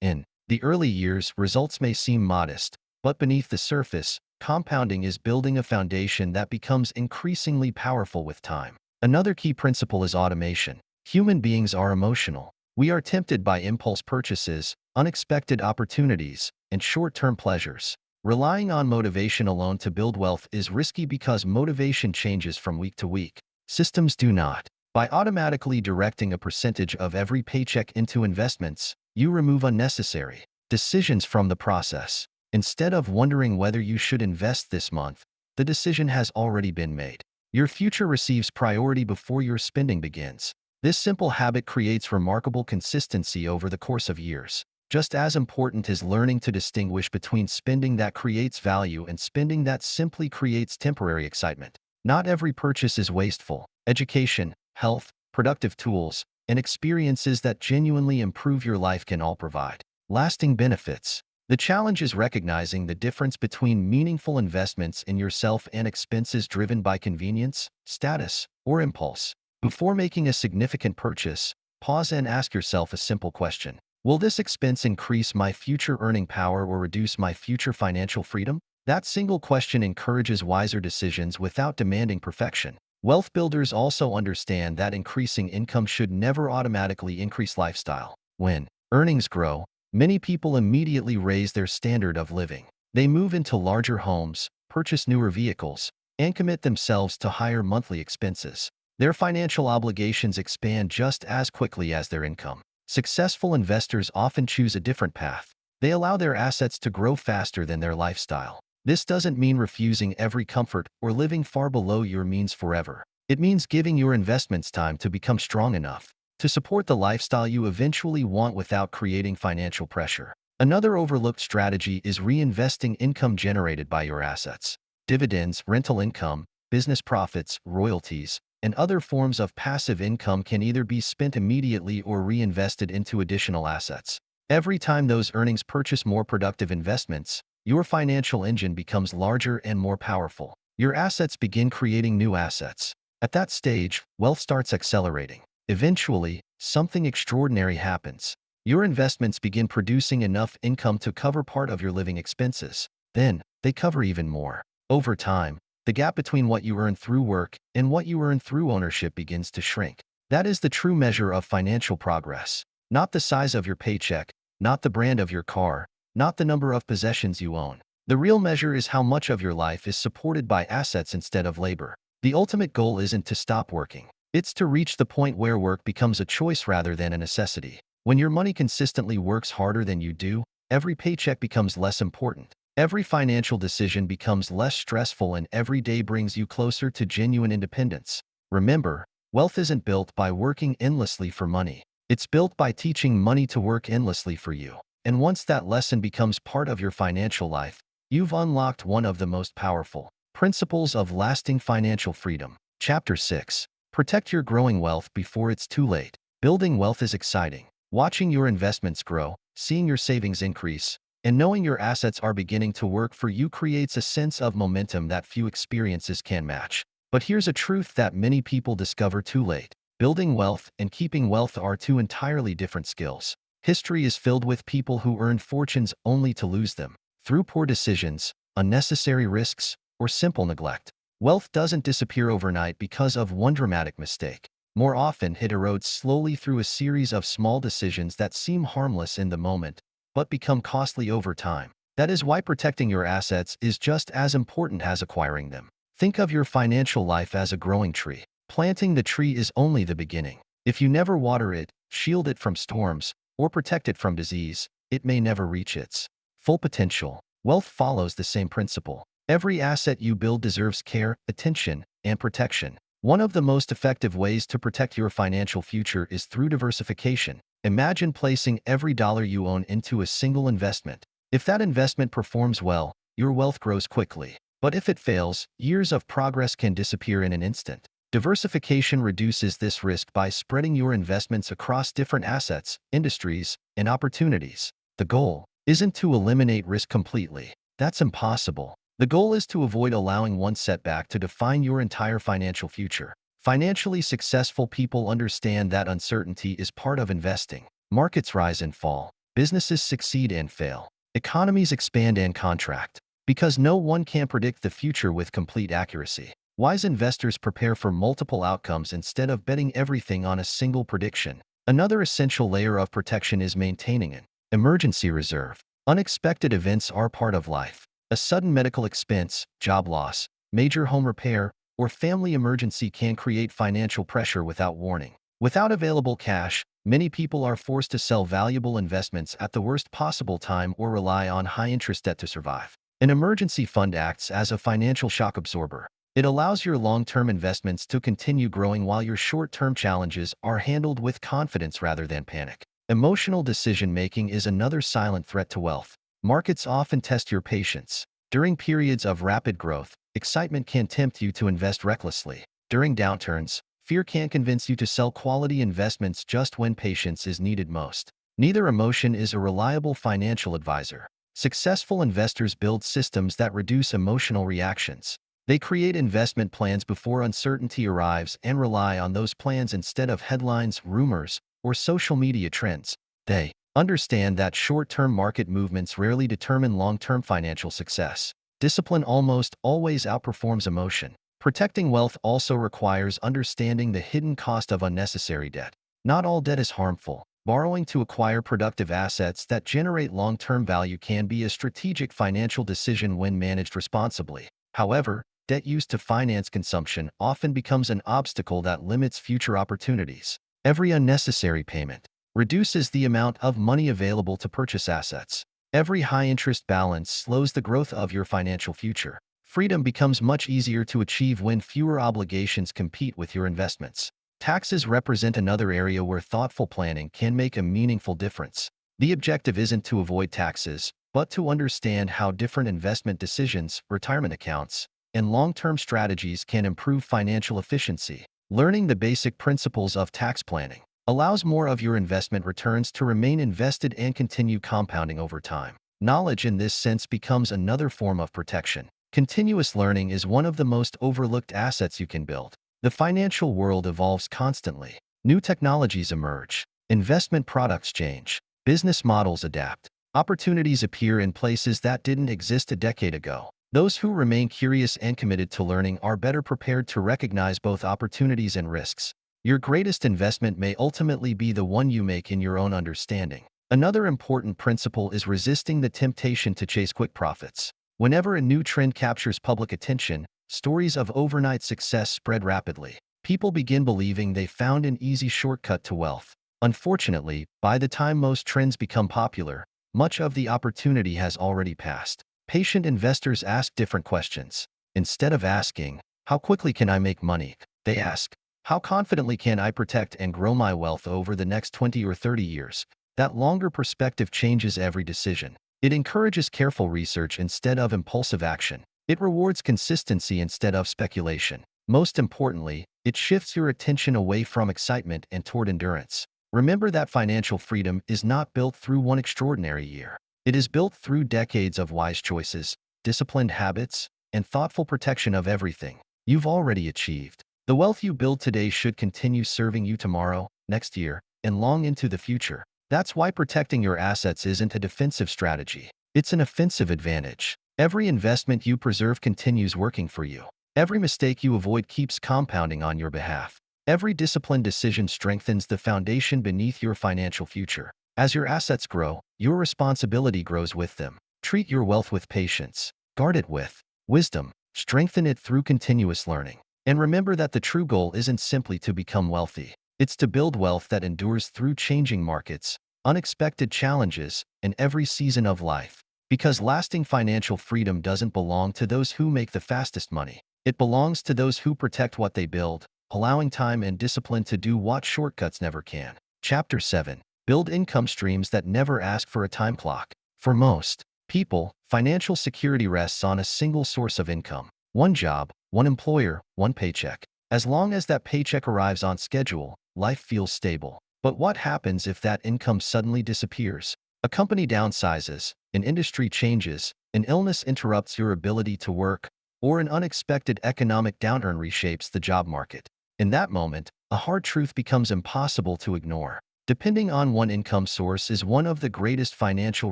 In the early years, results may seem modest, but beneath the surface, compounding is building a foundation that becomes increasingly powerful with time. Another key principle is automation. Human beings are emotional. We are tempted by impulse purchases, unexpected opportunities, and short-term pleasures. Relying on motivation alone to build wealth is risky because motivation changes from week to week. Systems do not. By automatically directing a percentage of every paycheck into investments, you remove unnecessary decisions from the process. Instead of wondering whether you should invest this month, the decision has already been made. Your future receives priority before your spending begins. This simple habit creates remarkable consistency over the course of years. Just as important is learning to distinguish between spending that creates value and spending that simply creates temporary excitement. Not every purchase is wasteful. Education, health, productive tools, and experiences that genuinely improve your life can all provide lasting benefits. The challenge is recognizing the difference between meaningful investments in yourself and expenses driven by convenience, status, or impulse. Before making a significant purchase, pause and ask yourself a simple question. Will this expense increase my future earning power or reduce my future financial freedom? That single question encourages wiser decisions without demanding perfection. Wealth builders also understand that increasing income should never automatically increase lifestyle. When earnings grow, many people immediately raise their standard of living. They move into larger homes, purchase newer vehicles, and commit themselves to higher monthly expenses. Their financial obligations expand just as quickly as their income. Successful investors often choose a different path. They allow their assets to grow faster than their lifestyle. This doesn't mean refusing every comfort or living far below your means forever. It means giving your investments time to become strong enough to support the lifestyle you eventually want without creating financial pressure. Another overlooked strategy is reinvesting income generated by your assets. Dividends, rental income, business profits, royalties, and other forms of passive income can either be spent immediately or reinvested into additional assets. Every time those earnings purchase more productive investments, your financial engine becomes larger and more powerful. Your assets begin creating new assets. At that stage, wealth starts accelerating. Eventually, something extraordinary happens. Your investments begin producing enough income to cover part of your living expenses. Then, they cover even more. Over time, the gap between what you earn through work and what you earn through ownership begins to shrink. That is the true measure of financial progress. Not the size of your paycheck, not the brand of your car, not the number of possessions you own. The real measure is how much of your life is supported by assets instead of labor. The ultimate goal isn't to stop working. It's to reach the point where work becomes a choice rather than a necessity. When your money consistently works harder than you do, every paycheck becomes less important. Every financial decision becomes less stressful and every day brings you closer to genuine independence. Remember, wealth isn't built by working endlessly for money. It's built by teaching money to work endlessly for you. And once that lesson becomes part of your financial life, you've unlocked one of the most powerful principles of lasting financial freedom. Chapter 6. Protect your growing wealth before it's too late. Building wealth is exciting. Watching your investments grow, seeing your savings increase, and knowing your assets are beginning to work for you creates a sense of momentum that few experiences can match. But here's a truth that many people discover too late. Building wealth and keeping wealth are two entirely different skills. History is filled with people who earned fortunes only to lose them through poor decisions, unnecessary risks, or simple neglect. Wealth doesn't disappear overnight because of one dramatic mistake. More often, it erodes slowly through a series of small decisions that seem harmless in the moment, but become costly over time. That is why protecting your assets is just as important as acquiring them. Think of your financial life as a growing tree. Planting the tree is only the beginning. If you never water it, shield it from storms, or protect it from disease, it may never reach its full potential. Wealth follows the same principle. Every asset you build deserves care, attention, and protection. One of the most effective ways to protect your financial future is through diversification. Imagine placing every dollar you own into a single investment. If that investment performs well, your wealth grows quickly. But if it fails, years of progress can disappear in an instant. Diversification reduces this risk by spreading your investments across different assets, industries, and opportunities. The goal isn't to eliminate risk completely. That's impossible. The goal is to avoid allowing one setback to define your entire financial future. Financially successful people understand that uncertainty is part of investing. Markets rise and fall. Businesses succeed and fail. Economies expand and contract. Because no one can predict the future with complete accuracy. Wise investors prepare for multiple outcomes instead of betting everything on a single prediction. Another essential layer of protection is maintaining an emergency reserve. Unexpected events are part of life. A sudden medical expense, job loss, major home repair, or family emergency can create financial pressure without warning. Without available cash, many people are forced to sell valuable investments at the worst possible time or rely on high-interest debt to survive. An emergency fund acts as a financial shock absorber. It allows your long-term investments to continue growing while your short-term challenges are handled with confidence rather than panic. Emotional decision-making is another silent threat to wealth. Markets often test your patience. During periods of rapid growth, excitement can tempt you to invest recklessly. During downturns, fear can convince you to sell quality investments just when patience is needed most. Neither emotion is a reliable financial advisor. Successful investors build systems that reduce emotional reactions. They create investment plans before uncertainty arrives and rely on those plans instead of headlines, rumors, or social media trends. They understand that short-term market movements rarely determine long-term financial success. Discipline almost always outperforms emotion. Protecting wealth also requires understanding the hidden cost of unnecessary debt. Not all debt is harmful. Borrowing to acquire productive assets that generate long-term value can be a strategic financial decision when managed responsibly. However, debt used to finance consumption often becomes an obstacle that limits future opportunities. Every unnecessary payment reduces the amount of money available to purchase assets. Every high-interest balance slows the growth of your financial future. Freedom becomes much easier to achieve when fewer obligations compete with your investments. Taxes represent another area where thoughtful planning can make a meaningful difference. The objective isn't to avoid taxes, but to understand how different investment decisions, retirement accounts, and long-term strategies can improve financial efficiency. Learning the basic principles of tax planning allows more of your investment returns to remain invested and continue compounding over time. Knowledge in this sense becomes another form of protection. Continuous learning is one of the most overlooked assets you can build. The financial world evolves constantly. New technologies emerge. Investment products change. Business models adapt. Opportunities appear in places that didn't exist a decade ago. Those who remain curious and committed to learning are better prepared to recognize both opportunities and risks. Your greatest investment may ultimately be the one you make in your own understanding. Another important principle is resisting the temptation to chase quick profits. Whenever a new trend captures public attention, stories of overnight success spread rapidly. People begin believing they found an easy shortcut to wealth. Unfortunately, by the time most trends become popular, much of the opportunity has already passed. Patient investors ask different questions. Instead of asking, "How quickly can I make money?" they ask, "How confidently can I protect and grow my wealth over the next 20 or 30 years?" That longer perspective changes every decision. It encourages careful research instead of impulsive action. It rewards consistency instead of speculation. Most importantly, it shifts your attention away from excitement and toward endurance. Remember that financial freedom is not built through one extraordinary year. It is built through decades of wise choices, disciplined habits, and thoughtful protection of everything you've already achieved. The wealth you build today should continue serving you tomorrow, next year, and long into the future. That's why protecting your assets isn't a defensive strategy. It's an offensive advantage. Every investment you preserve continues working for you. Every mistake you avoid keeps compounding on your behalf. Every disciplined decision strengthens the foundation beneath your financial future. As your assets grow, your responsibility grows with them. Treat your wealth with patience. Guard it with wisdom. Strengthen it through continuous learning. And remember that the true goal isn't simply to become wealthy. It's to build wealth that endures through changing markets, unexpected challenges, and every season of life. Because lasting financial freedom doesn't belong to those who make the fastest money. It belongs to those who protect what they build, allowing time and discipline to do what shortcuts never can. Chapter 7. Build income streams that never ask for a time clock. For most people, financial security rests on a single source of income. One job, one employer, one paycheck. As long as that paycheck arrives on schedule, life feels stable. But what happens if that income suddenly disappears? A company downsizes, an industry changes, an illness interrupts your ability to work, or an unexpected economic downturn reshapes the job market. In that moment, a hard truth becomes impossible to ignore. Depending on one income source is one of the greatest financial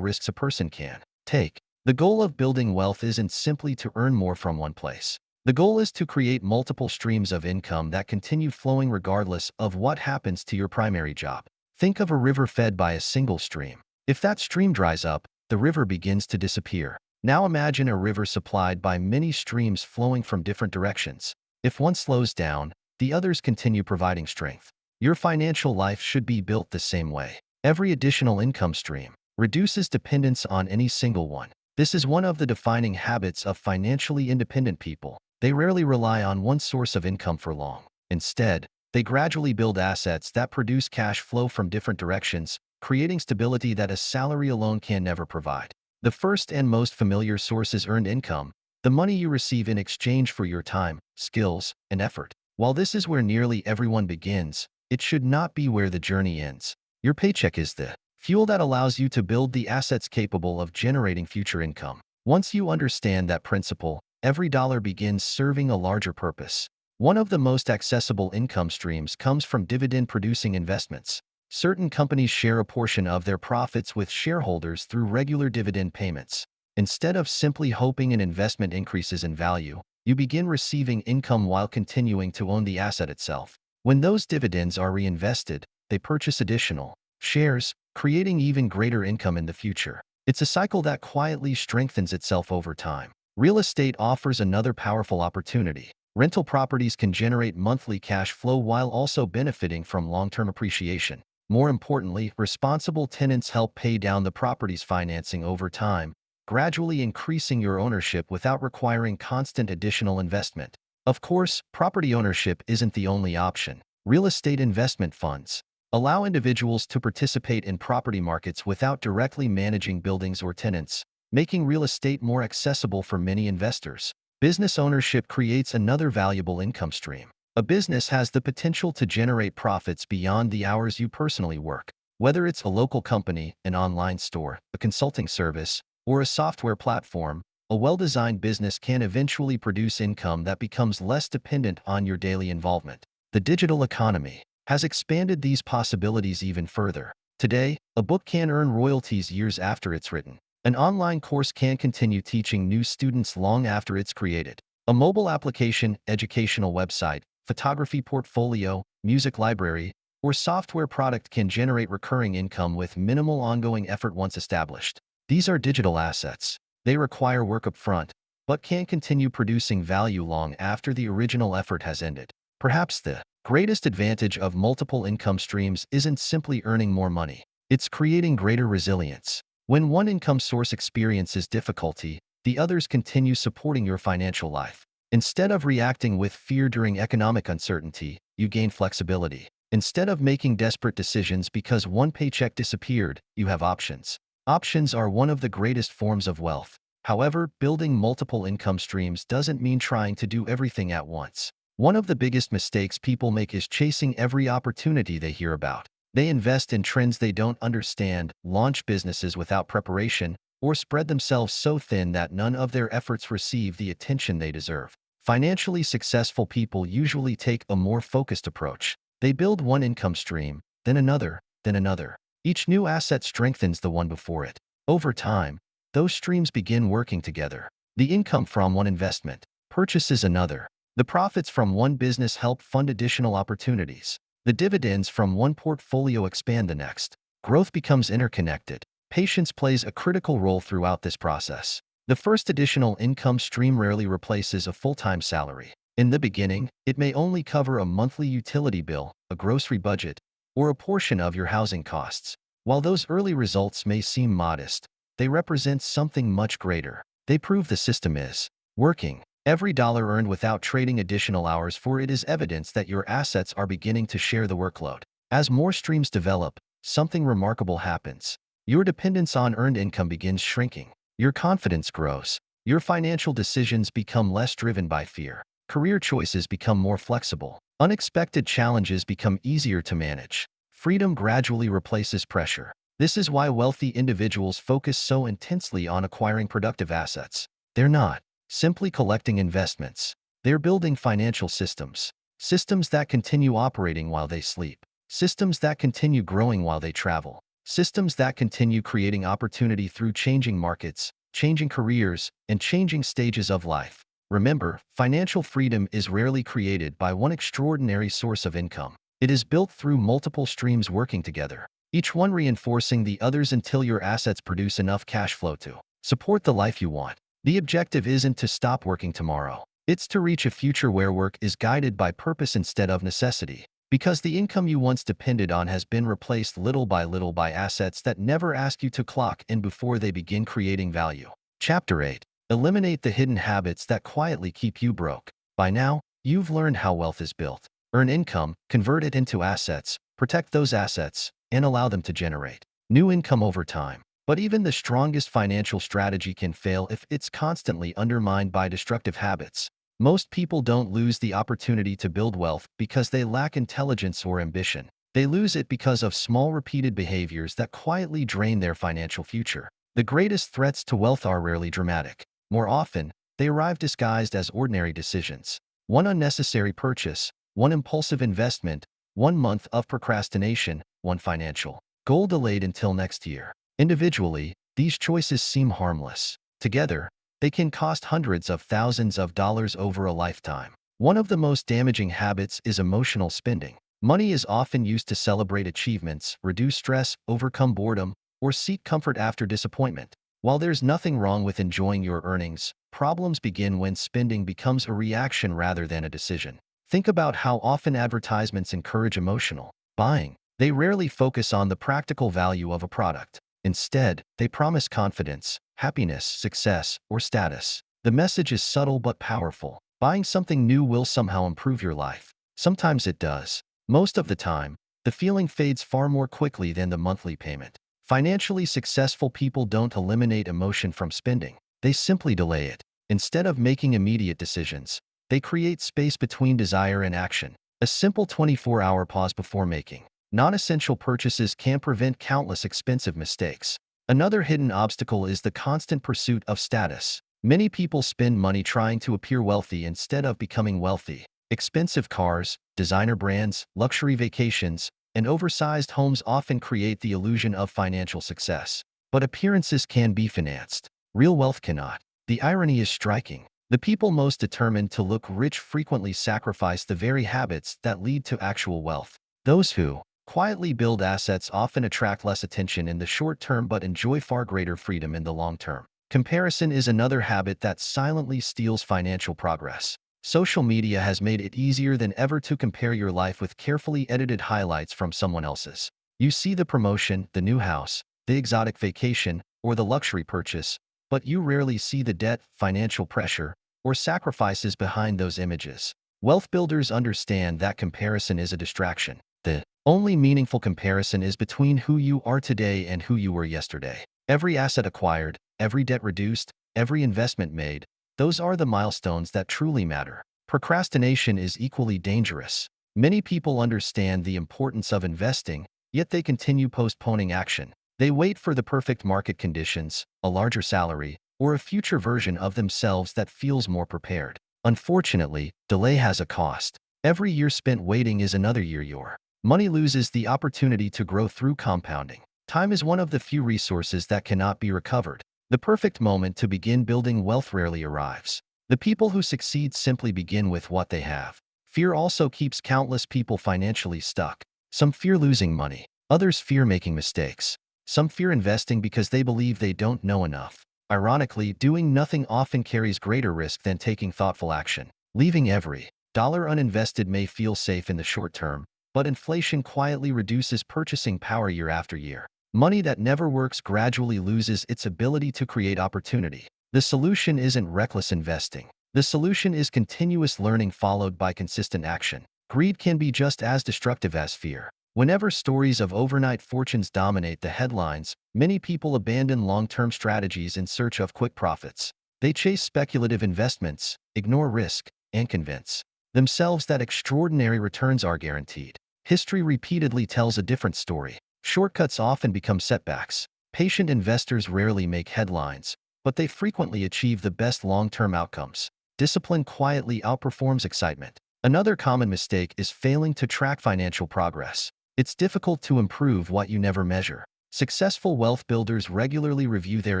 risks a person can take. The goal of building wealth isn't simply to earn more from one place. The goal is to create multiple streams of income that continue flowing regardless of what happens to your primary job. Think of a river fed by a single stream. If that stream dries up, the river begins to disappear. Now imagine a river supplied by many streams flowing from different directions. If one slows down, the others continue providing strength. Your financial life should be built the same way. Every additional income stream reduces dependence on any single one. This is one of the defining habits of financially independent people. They rarely rely on one source of income for long. Instead, they gradually build assets that produce cash flow from different directions, creating stability that a salary alone can never provide. The first and most familiar source is earned income, the money you receive in exchange for your time, skills, and effort. While this is where nearly everyone begins, it should not be where the journey ends. Your paycheck is the fuel that allows you to build the assets capable of generating future income. Once you understand that principle, every dollar begins serving a larger purpose. One of the most accessible income streams comes from dividend-producing investments. Certain companies share a portion of their profits with shareholders through regular dividend payments. Instead of simply hoping an investment increases in value, you begin receiving income while continuing to own the asset itself. When those dividends are reinvested, they purchase additional shares, creating even greater income in the future. It's a cycle that quietly strengthens itself over time. Real estate offers another powerful opportunity. Rental properties can generate monthly cash flow while also benefiting from long-term appreciation. More importantly, responsible tenants help pay down the property's financing over time, gradually increasing your ownership without requiring constant additional investment. Of course, property ownership isn't the only option. Real estate investment funds allow individuals to participate in property markets without directly managing buildings or tenants, making real estate more accessible for many investors. Business ownership creates another valuable income stream. A business has the potential to generate profits beyond the hours you personally work. Whether it's a local company, an online store, a consulting service, or a software platform, a well-designed business can eventually produce income that becomes less dependent on your daily involvement. The digital economy has expanded these possibilities even further. Today, a book can earn royalties years after it's written. An online course can continue teaching new students long after it's created. A mobile application, educational website, photography portfolio, music library, or software product can generate recurring income with minimal ongoing effort once established. These are digital assets. They require work up front, but can continue producing value long after the original effort has ended. Perhaps the greatest advantage of multiple income streams isn't simply earning more money. It's creating greater resilience. When one income source experiences difficulty, the others continue supporting your financial life. Instead of reacting with fear during economic uncertainty, you gain flexibility. Instead of making desperate decisions because one paycheck disappeared, you have options. Options are one of the greatest forms of wealth. However, building multiple income streams doesn't mean trying to do everything at once. One of the biggest mistakes people make is chasing every opportunity they hear about. They invest in trends they don't understand, launch businesses without preparation, or spread themselves so thin that none of their efforts receive the attention they deserve. Financially successful people usually take a more focused approach. They build one income stream, then another, then another. Each new asset strengthens the one before it. Over time, those streams begin working together. The income from one investment purchases another. The profits from one business help fund additional opportunities. The dividends from one portfolio expand the next. Growth becomes interconnected. Patience plays a critical role throughout this process. The first additional income stream rarely replaces a full-time salary. In the beginning, it may only cover a monthly utility bill, a grocery budget, or a portion of your housing costs. While those early results may seem modest, they represent something much greater. They prove the system is working. Every dollar earned without trading additional hours for it is evidence that your assets are beginning to share the workload. As more streams develop, something remarkable happens. Your dependence on earned income begins shrinking. Your confidence grows. Your financial decisions become less driven by fear. Career choices become more flexible. Unexpected challenges become easier to manage. Freedom gradually replaces pressure. This is why wealthy individuals focus so intensely on acquiring productive assets. They're not simply collecting investments. They're building financial systems. Systems that continue operating while they sleep. Systems that continue growing while they travel. Systems that continue creating opportunity through changing markets, changing careers, and changing stages of life. Remember, financial freedom is rarely created by one extraordinary source of income. It is built through multiple streams working together, each one reinforcing the others until your assets produce enough cash flow to support the life you want. The objective isn't to stop working tomorrow. It's to reach a future where work is guided by purpose instead of necessity. Because the income you once depended on has been replaced little by assets that never ask you to clock in before they begin creating value. Chapter 8. Eliminate the hidden habits that quietly keep you broke. By now, you've learned how wealth is built. Earn income, convert it into assets, protect those assets, and allow them to generate new income over time. But even the strongest financial strategy can fail if it's constantly undermined by destructive habits. Most people don't lose the opportunity to build wealth because they lack intelligence or ambition. They lose it because of small repeated behaviors that quietly drain their financial future. The greatest threats to wealth are rarely dramatic. More often, they arrive disguised as ordinary decisions. One unnecessary purchase, one impulsive investment, 1 month of procrastination, one financial goal delayed until next year. Individually, these choices seem harmless. Together, they can cost hundreds of thousands of dollars over a lifetime. One of the most damaging habits is emotional spending. Money is often used to celebrate achievements, reduce stress, overcome boredom, or seek comfort after disappointment. While there's nothing wrong with enjoying your earnings, problems begin when spending becomes a reaction rather than a decision. Think about how often advertisements encourage emotional buying. They rarely focus on the practical value of a product. Instead, they promise confidence, happiness, success, or status. The message is subtle but powerful. Buying something new will somehow improve your life. Sometimes it does. Most of the time, the feeling fades far more quickly than the monthly payment. Financially successful people don't eliminate emotion from spending. They simply delay it. Instead of making immediate decisions, they create space between desire and action. A simple 24-hour pause before making non-essential purchases can prevent countless expensive mistakes. Another hidden obstacle is the constant pursuit of status. Many people spend money trying to appear wealthy instead of becoming wealthy. Expensive cars, designer brands, luxury vacations, and oversized homes often create the illusion of financial success. But appearances can be financed. Real wealth cannot. The irony is striking. The people most determined to look rich frequently sacrifice the very habits that lead to actual wealth. Those who quietly build assets often attract less attention in the short term but enjoy far greater freedom in the long term. Comparison is another habit that silently steals financial progress. Social media has made it easier than ever to compare your life with carefully edited highlights from someone else's. You see the promotion, the new house, the exotic vacation, or the luxury purchase, but you rarely see the debt, financial pressure, or sacrifices behind those images. Wealth builders understand that comparison is a distraction. The only meaningful comparison is between who you are today and who you were yesterday. Every asset acquired, every debt reduced, every investment made, those are the milestones that truly matter. Procrastination is equally dangerous. Many people understand the importance of investing, yet they continue postponing action. They wait for the perfect market conditions, a larger salary, or a future version of themselves that feels more prepared. Unfortunately, delay has a cost. Every year spent waiting is another year your money loses the opportunity to grow through compounding. Time is one of the few resources that cannot be recovered. The perfect moment to begin building wealth rarely arrives. The people who succeed simply begin with what they have. Fear also keeps countless people financially stuck. Some fear losing money. Others fear making mistakes. Some fear investing because they believe they don't know enough. Ironically, doing nothing often carries greater risk than taking thoughtful action. Leaving every dollar uninvested may feel safe in the short term, but inflation quietly reduces purchasing power year after year. Money that never works gradually loses its ability to create opportunity. The solution isn't reckless investing. The solution is continuous learning followed by consistent action. Greed can be just as destructive as fear. Whenever stories of overnight fortunes dominate the headlines, many people abandon long-term strategies in search of quick profits. They chase speculative investments, ignore risk, and convince themselves that extraordinary returns are guaranteed. History repeatedly tells a different story. Shortcuts often become setbacks. Patient investors rarely make headlines, but they frequently achieve the best long-term outcomes. Discipline quietly outperforms excitement. Another common mistake is failing to track financial progress. It's difficult to improve what you never measure. Successful wealth builders regularly review their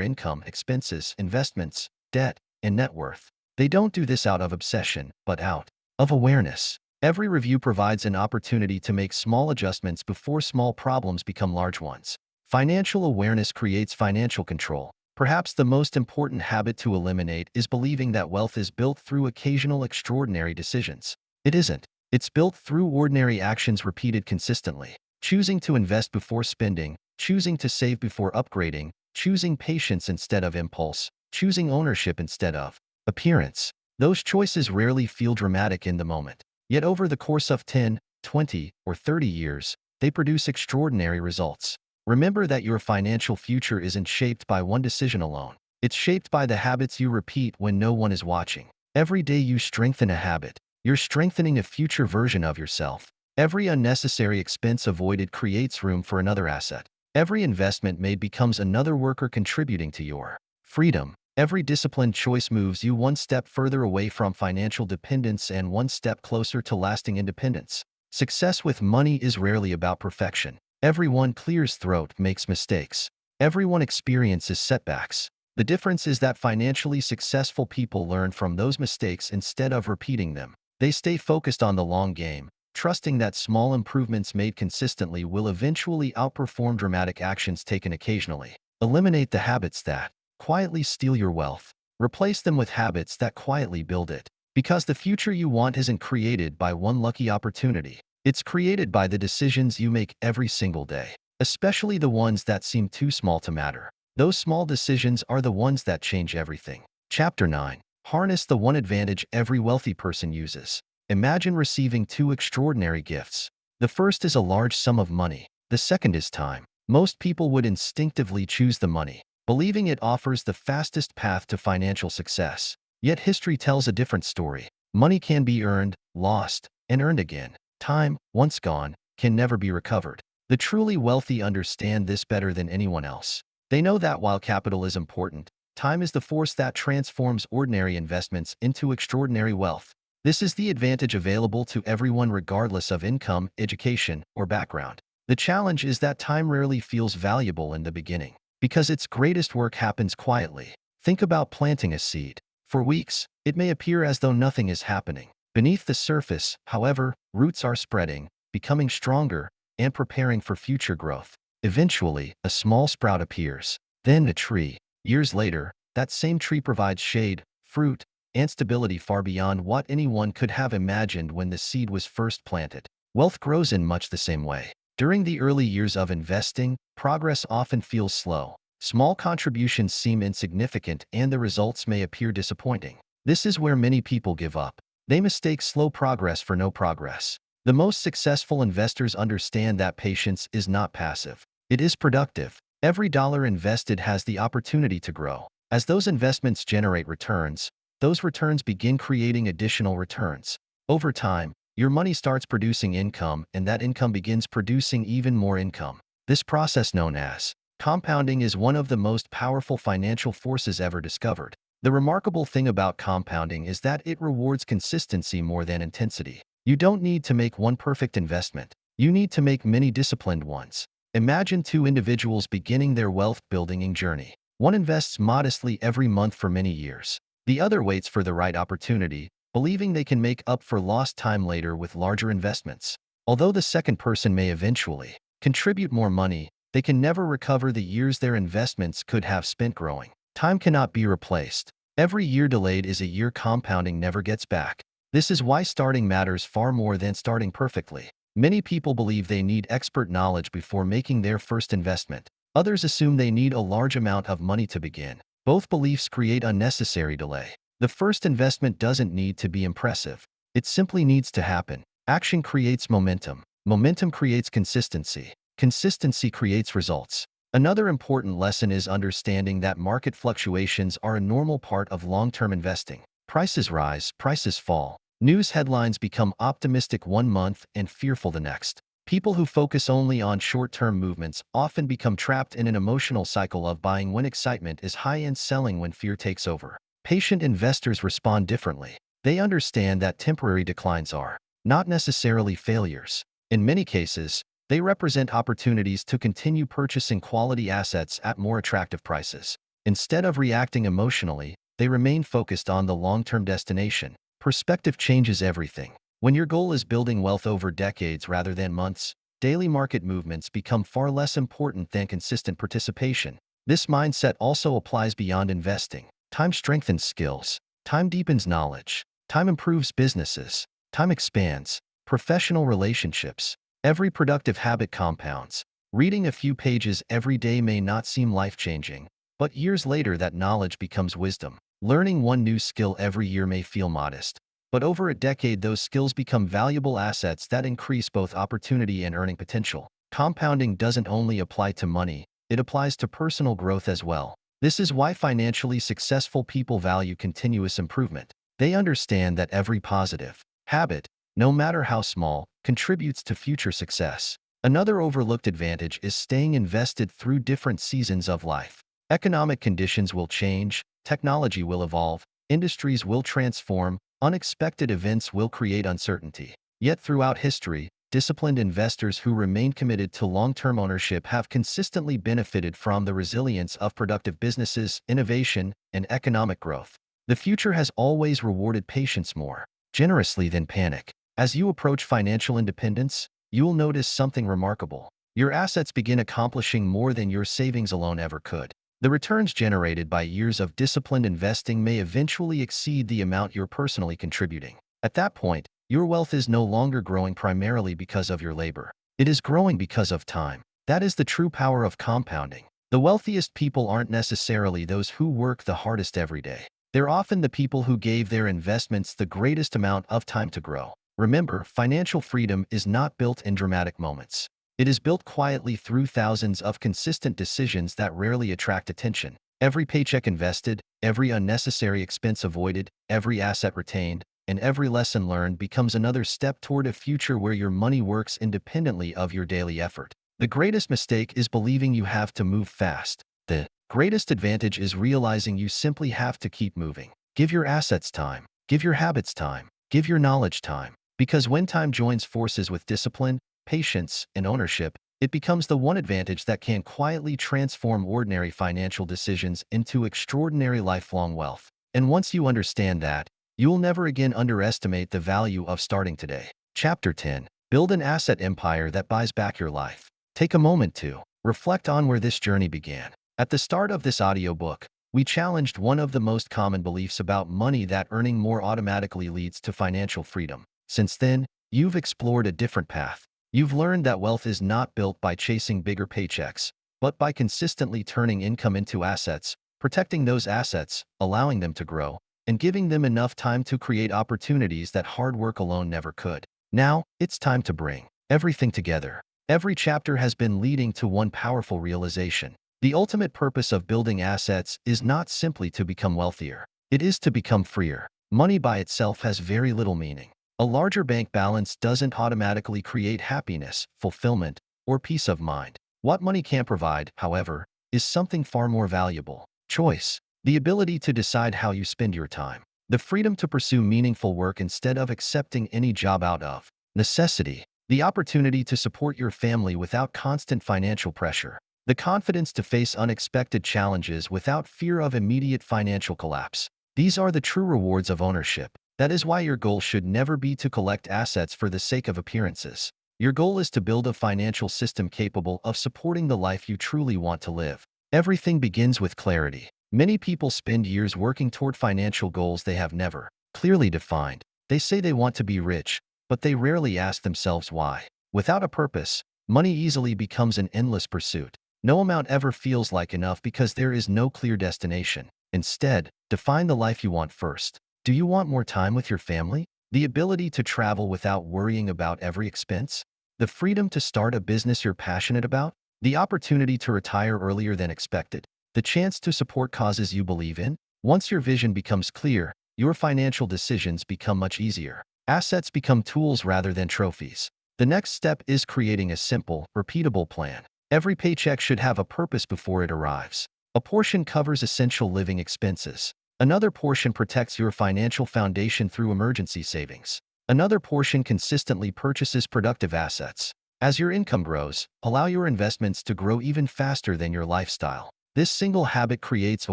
income, expenses, investments, debt, and net worth. They don't do this out of obsession, but out of awareness. Every review provides an opportunity to make small adjustments before small problems become large ones. Financial awareness creates financial control. Perhaps the most important habit to eliminate is believing that wealth is built through occasional extraordinary decisions. It isn't. It's built through ordinary actions repeated consistently. Choosing to invest before spending, choosing to save before upgrading, choosing patience instead of impulse, choosing ownership instead of appearance. Those choices rarely feel dramatic in the moment. Yet over the course of 10, 20, or 30 years, they produce extraordinary results. Remember that your financial future isn't shaped by one decision alone. It's shaped by the habits you repeat when no one is watching. Every day you strengthen a habit, you're strengthening a future version of yourself. Every unnecessary expense avoided creates room for another asset. Every investment made becomes another worker contributing to your freedom. Every disciplined choice moves you one step further away from financial dependence and one step closer to lasting independence. Success with money is rarely about perfection. Everyone clears throat, makes mistakes. Everyone experiences setbacks. The difference is that financially successful people learn from those mistakes instead of repeating them. They stay focused on the long game, trusting that small improvements made consistently will eventually outperform dramatic actions taken occasionally. Eliminate the habits that quietly steal your wealth. Replace them with habits that quietly build it. Because the future you want isn't created by one lucky opportunity. It's created by the decisions you make every single day, especially the ones that seem too small to matter. Those small decisions are the ones that change everything. Chapter 9. Harness the one advantage every wealthy person uses. Imagine receiving two extraordinary gifts. The first is a large sum of money. The second is time. Most people would instinctively choose the money, believing it offers the fastest path to financial success. Yet history tells a different story. Money can be earned, lost, and earned again. Time, once gone, can never be recovered. The truly wealthy understand this better than anyone else. They know that while capital is important, time is the force that transforms ordinary investments into extraordinary wealth. This is the advantage available to everyone regardless of income, education, or background. The challenge is that time rarely feels valuable in the beginning, because its greatest work happens quietly. Think about planting a seed. For weeks, it may appear as though nothing is happening. Beneath the surface, however, roots are spreading, becoming stronger, and preparing for future growth. Eventually, a small sprout appears, then a tree. Years later, that same tree provides shade, fruit, and stability far beyond what anyone could have imagined when the seed was first planted. Wealth grows in much the same way. During the early years of investing, progress often feels slow. Small contributions seem insignificant and the results may appear disappointing. This is where many people give up. They mistake slow progress for no progress. The most successful investors understand that patience is not passive. It is productive. Every dollar invested has the opportunity to grow. As those investments generate returns, those returns begin creating additional returns. Over time, your money starts producing income, and that income begins producing even more income. This process, known as compounding, is one of the most powerful financial forces ever discovered. The remarkable thing about compounding is that it rewards consistency more than intensity. You don't need to make one perfect investment. You need to make many disciplined ones. Imagine two individuals beginning their wealth-building journey. One invests modestly every month for many years. The other waits for the right opportunity, believing they can make up for lost time later with larger investments. Although the second person may eventually contribute more money, they can never recover the years their investments could have spent growing. Time cannot be replaced. Every year delayed is a year compounding never gets back. This is why starting matters far more than starting perfectly. Many people believe they need expert knowledge before making their first investment. Others assume they need a large amount of money to begin. Both beliefs create unnecessary delay. The first investment doesn't need to be impressive. It simply needs to happen. Action creates momentum. Momentum creates consistency. Consistency creates results. Another important lesson is understanding that market fluctuations are a normal part of long-term investing. Prices rise, prices fall. News headlines become optimistic one month and fearful the next. People who focus only on short-term movements often become trapped in an emotional cycle of buying when excitement is high and selling when fear takes over. Patient investors respond differently. They understand that temporary declines are not necessarily failures. In many cases, they represent opportunities to continue purchasing quality assets at more attractive prices. Instead of reacting emotionally, they remain focused on the long-term destination. Perspective changes everything. When your goal is building wealth over decades rather than months, daily market movements become far less important than consistent participation. This mindset also applies beyond investing. Time strengthens skills. Time deepens knowledge. Time improves businesses. Time expands professional relationships. Every productive habit compounds. Reading a few pages every day may not seem life-changing, but years later that knowledge becomes wisdom. Learning one new skill every year may feel modest, but over a decade those skills become valuable assets that increase both opportunity and earning potential. Compounding doesn't only apply to money, it applies to personal growth as well. This is why financially successful people value continuous improvement. They understand that every positive habit, no matter how small, contributes to future success. Another overlooked advantage is staying invested through different seasons of life. Economic conditions will change, technology will evolve, industries will transform, unexpected events will create uncertainty. Yet throughout history, disciplined investors who remain committed to long-term ownership have consistently benefited from the resilience of productive businesses, innovation, and economic growth. The future has always rewarded patience more generously than panic. As you approach financial independence, you will notice something remarkable. Your assets begin accomplishing more than your savings alone ever could. The returns generated by years of disciplined investing may eventually exceed the amount you're personally contributing. At that point, your wealth is no longer growing primarily because of your labor. It is growing because of time. That is the true power of compounding. The wealthiest people aren't necessarily those who work the hardest every day. They're often the people who gave their investments the greatest amount of time to grow. Remember, financial freedom is not built in dramatic moments. It is built quietly through thousands of consistent decisions that rarely attract attention. Every paycheck invested, every unnecessary expense avoided, every asset retained, and every lesson learned becomes another step toward a future where your money works independently of your daily effort. The greatest mistake is believing you have to move fast. The greatest advantage is realizing you simply have to keep moving. Give your assets time. Give your habits time. Give your knowledge time. Because when time joins forces with discipline, patience, and ownership, it becomes the one advantage that can quietly transform ordinary financial decisions into extraordinary lifelong wealth. And once you understand that, you will never again underestimate the value of starting today. Chapter 10. Build an asset empire that buys back your life. Take a moment to reflect on where this journey began. At the start of this audiobook, we challenged one of the most common beliefs about money, that earning more automatically leads to financial freedom. Since then, you've explored a different path. You've learned that wealth is not built by chasing bigger paychecks, but by consistently turning income into assets, protecting those assets, allowing them to grow, and giving them enough time to create opportunities that hard work alone never could. Now, it's time to bring everything together. Every chapter has been leading to one powerful realization. The ultimate purpose of building assets is not simply to become wealthier. It is to become freer. Money by itself has very little meaning. A larger bank balance doesn't automatically create happiness, fulfillment, or peace of mind. What money can provide, however, is something far more valuable: choice. The ability to decide how you spend your time. The freedom to pursue meaningful work instead of accepting any job out of necessity. The opportunity to support your family without constant financial pressure. The confidence to face unexpected challenges without fear of immediate financial collapse. These are the true rewards of ownership. That is why your goal should never be to collect assets for the sake of appearances. Your goal is to build a financial system capable of supporting the life you truly want to live. Everything begins with clarity. Many people spend years working toward financial goals they have never clearly defined. They say they want to be rich, but they rarely ask themselves why. Without a purpose, money easily becomes an endless pursuit. No amount ever feels like enough because there is no clear destination. Instead, define the life you want first. Do you want more time with your family? The ability to travel without worrying about every expense? The freedom to start a business you're passionate about? The opportunity to retire earlier than expected? The chance to support causes you believe in? Once your vision becomes clear, your financial decisions become much easier. Assets become tools rather than trophies. The next step is creating a simple, repeatable plan. Every paycheck should have a purpose before it arrives. A portion covers essential living expenses. Another portion protects your financial foundation through emergency savings. Another portion consistently purchases productive assets. As your income grows, allow your investments to grow even faster than your lifestyle. This single habit creates a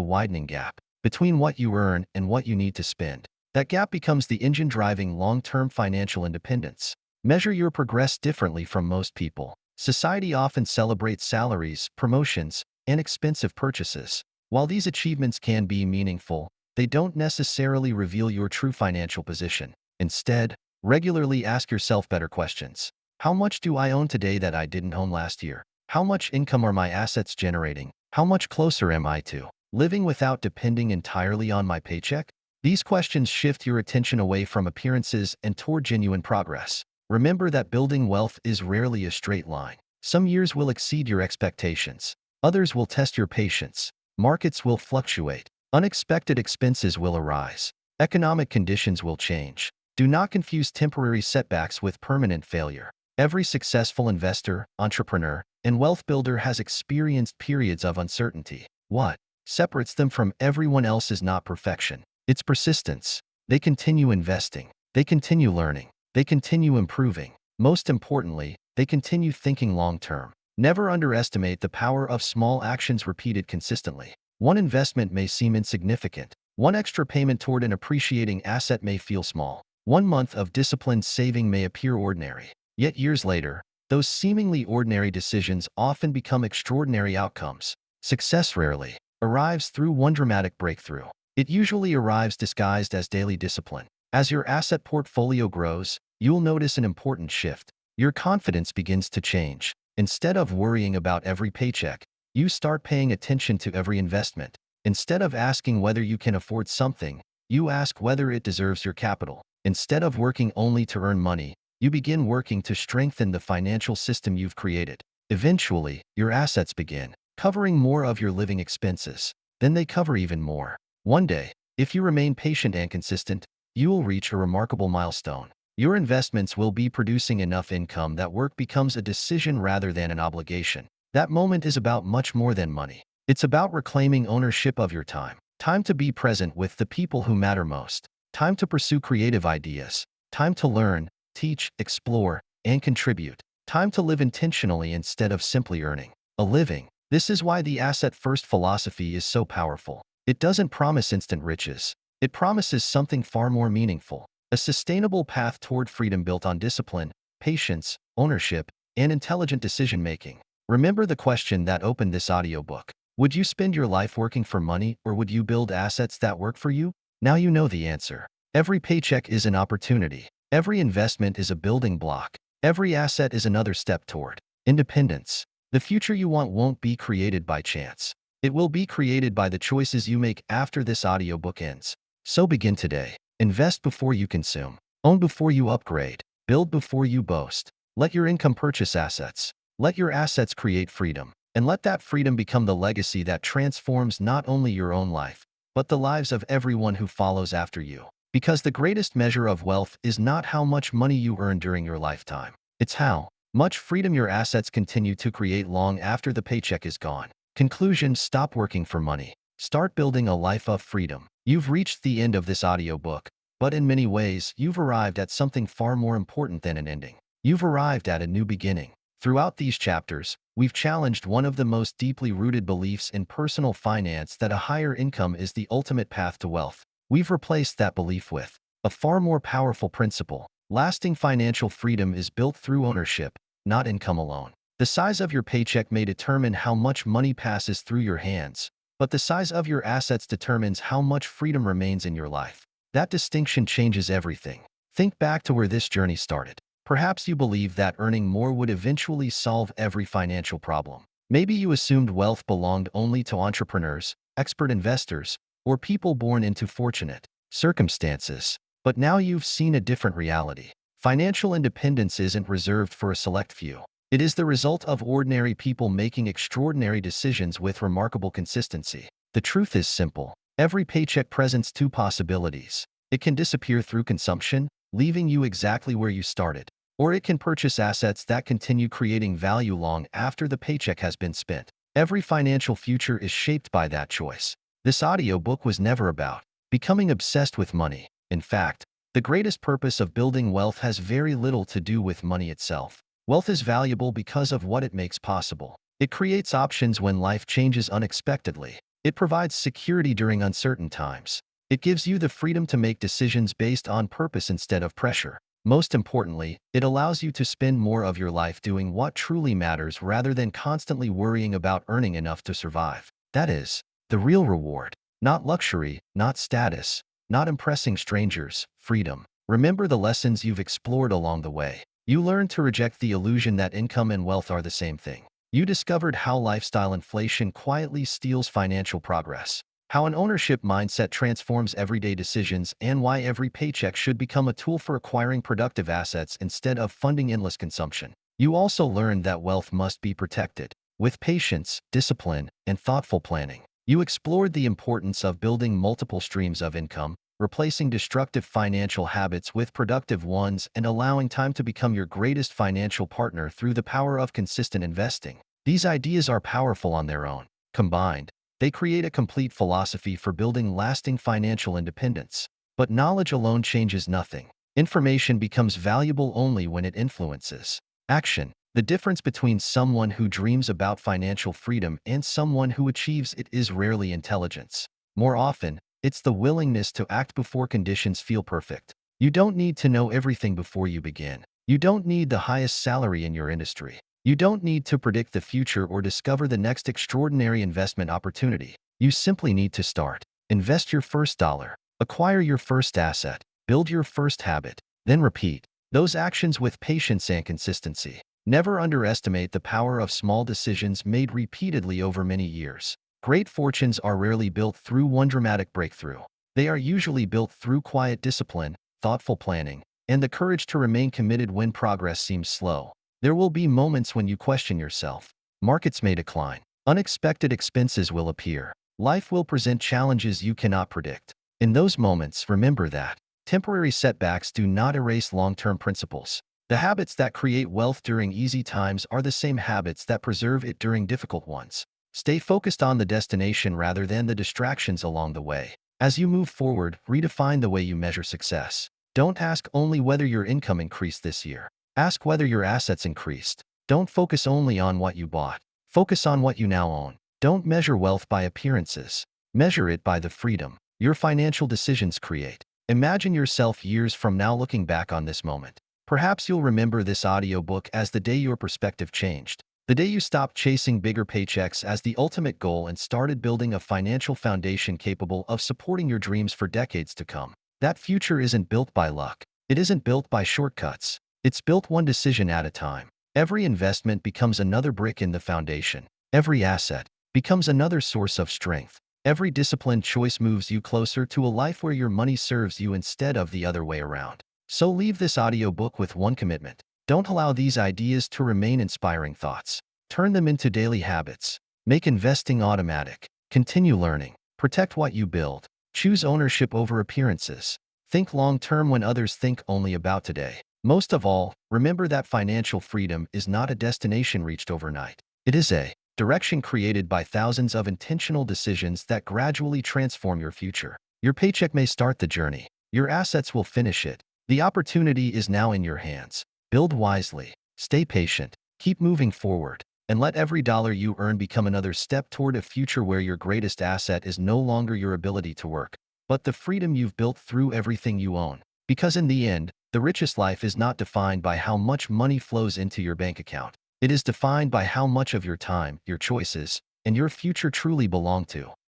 widening gap between what you earn and what you need to spend. That gap becomes the engine driving long-term financial independence. Measure your progress differently from most people. Society often celebrates salaries, promotions, and expensive purchases. While these achievements can be meaningful, they don't necessarily reveal your true financial position. Instead, regularly ask yourself better questions. How much do I own today that I didn't own last year? How much income are my assets generating? How much closer am I to living without depending entirely on my paycheck? These questions shift your attention away from appearances and toward genuine progress. Remember that building wealth is rarely a straight line. Some years will exceed your expectations. Others will test your patience. Markets will fluctuate. Unexpected expenses will arise. Economic conditions will change. Do not confuse temporary setbacks with permanent failure. Every successful investor, entrepreneur, and wealth builder has experienced periods of uncertainty. What separates them from everyone else is not perfection. It's persistence. They continue investing. They continue learning. They continue improving. Most importantly, they continue thinking long-term. Never underestimate the power of small actions repeated consistently. One investment may seem insignificant. One extra payment toward an appreciating asset may feel small. 1 month of disciplined saving may appear ordinary. Yet years later, those seemingly ordinary decisions often become extraordinary outcomes. Success rarely arrives through one dramatic breakthrough. It usually arrives disguised as daily discipline. As your asset portfolio grows, you'll notice an important shift. Your confidence begins to change. Instead of worrying about every paycheck, you start paying attention to every investment. Instead of asking whether you can afford something, you ask whether it deserves your capital. Instead of working only to earn money, you begin working to strengthen the financial system you've created. Eventually, your assets begin covering more of your living expenses. Then they cover even more. One day, if you remain patient and consistent, you will reach a remarkable milestone. Your investments will be producing enough income that work becomes a decision rather than an obligation. That moment is about much more than money. It's about reclaiming ownership of your time. Time to be present with the people who matter most. Time to pursue creative ideas. Time to learn, teach, explore, and contribute. Time to live intentionally instead of simply earning a living. This is why the asset-first philosophy is so powerful. It doesn't promise instant riches. It promises something far more meaningful. A sustainable path toward freedom built on discipline, patience, ownership, and intelligent decision-making. Remember the question that opened this audiobook. Would you spend your life working for money, or would you build assets that work for you? Now you know the answer. Every paycheck is an opportunity. Every investment is a building block. Every asset is another step toward independence. The future you want won't be created by chance. It will be created by the choices you make after this audiobook ends. So begin today. Invest before you consume. Own before you upgrade. Build before you boast. Let your income purchase assets. Let your assets create freedom. And let that freedom become the legacy that transforms not only your own life, but the lives of everyone who follows after you. Because the greatest measure of wealth is not how much money you earn during your lifetime. It's how much freedom your assets continue to create long after the paycheck is gone. Conclusion: stop working for money. Start building a life of freedom. You've reached the end of this audiobook, but in many ways, you've arrived at something far more important than an ending. You've arrived at a new beginning. Throughout these chapters, we've challenged one of the most deeply rooted beliefs in personal finance, that a higher income is the ultimate path to wealth. We've replaced that belief with a far more powerful principle. Lasting financial freedom is built through ownership, not income alone. The size of your paycheck may determine how much money passes through your hands, but the size of your assets determines how much freedom remains in your life. That distinction changes everything. Think back to where this journey started. Perhaps you believed that earning more would eventually solve every financial problem. Maybe you assumed wealth belonged only to entrepreneurs, expert investors, or people born into fortunate circumstances. But now you've seen a different reality. Financial independence isn't reserved for a select few. It is the result of ordinary people making extraordinary decisions with remarkable consistency. The truth is simple. Every paycheck presents two possibilities. It can disappear through consumption, leaving you exactly where you started. or it can purchase assets that continue creating value long after the paycheck has been spent. Every financial future is shaped by that choice. This audiobook was never about becoming obsessed with money. In fact, the greatest purpose of building wealth has very little to do with money itself. Wealth is valuable because of what it makes possible. It creates options when life changes unexpectedly. It provides security during uncertain times. It gives you the freedom to make decisions based on purpose instead of pressure. Most importantly, it allows you to spend more of your life doing what truly matters rather than constantly worrying about earning enough to survive. That is the real reward. Not luxury, not status, not impressing strangers, freedom. Remember the lessons you've explored along the way. You learned to reject the illusion that income and wealth are the same thing. You discovered how lifestyle inflation quietly steals financial progress, how an ownership mindset transforms everyday decisions, and why every paycheck should become a tool for acquiring productive assets instead of funding endless consumption. You also learned that wealth must be protected with patience, discipline, and thoughtful planning. You explored the importance of building multiple streams of income, replacing destructive financial habits with productive ones, and allowing time to become your greatest financial partner through the power of consistent investing. These ideas are powerful on their own. Combined, they create a complete philosophy for building lasting financial independence. But knowledge alone changes nothing. Information becomes valuable only when it influences action. The difference between someone who dreams about financial freedom and someone who achieves it is rarely intelligence. More often, it's the willingness to act before conditions feel perfect. You don't need to know everything before you begin. You don't need the highest salary in your industry. You don't need to predict the future or discover the next extraordinary investment opportunity. You simply need to start. Invest your first dollar. Acquire your first asset. Build your first habit. Then repeat those actions with patience and consistency. Never underestimate the power of small decisions made repeatedly over many years. Great fortunes are rarely built through one dramatic breakthrough. They are usually built through quiet discipline, thoughtful planning, and the courage to remain committed when progress seems slow. There will be moments when you question yourself. Markets may decline. Unexpected expenses will appear. Life will present challenges you cannot predict. In those moments, remember that temporary setbacks do not erase long-term principles. The habits that create wealth during easy times are the same habits that preserve it during difficult ones. Stay focused on the destination rather than the distractions along the way. As you move forward, redefine the way you measure success. Don't ask only whether your income increased this year. Ask whether your assets increased. Don't focus only on what you bought. Focus on what you now own. Don't measure wealth by appearances. Measure it by the freedom your financial decisions create. Imagine yourself years from now looking back on this moment. Perhaps you'll remember this audiobook as the day your perspective changed. The day you stopped chasing bigger paychecks as the ultimate goal and started building a financial foundation capable of supporting your dreams for decades to come. That future isn't built by luck. It isn't built by shortcuts. It's built one decision at a time. Every investment becomes another brick in the foundation. Every asset becomes another source of strength. Every disciplined choice moves you closer to a life where your money serves you instead of the other way around. So leave this audiobook with one commitment. Don't allow these ideas to remain inspiring thoughts. Turn them into daily habits. Make investing automatic. Continue learning. Protect what you build. Choose ownership over appearances. Think long-term when others think only about today. Most of all, remember that financial freedom is not a destination reached overnight. It is a direction created by thousands of intentional decisions that gradually transform your future. Your paycheck may start the journey. Your assets will finish it. The opportunity is now in your hands. Build wisely, stay patient, keep moving forward, and let every dollar you earn become another step toward a future where your greatest asset is no longer your ability to work, but the freedom you've built through everything you own. Because in the end, the richest life is not defined by how much money flows into your bank account. It is defined by how much of your time, your choices, and your future truly belong to.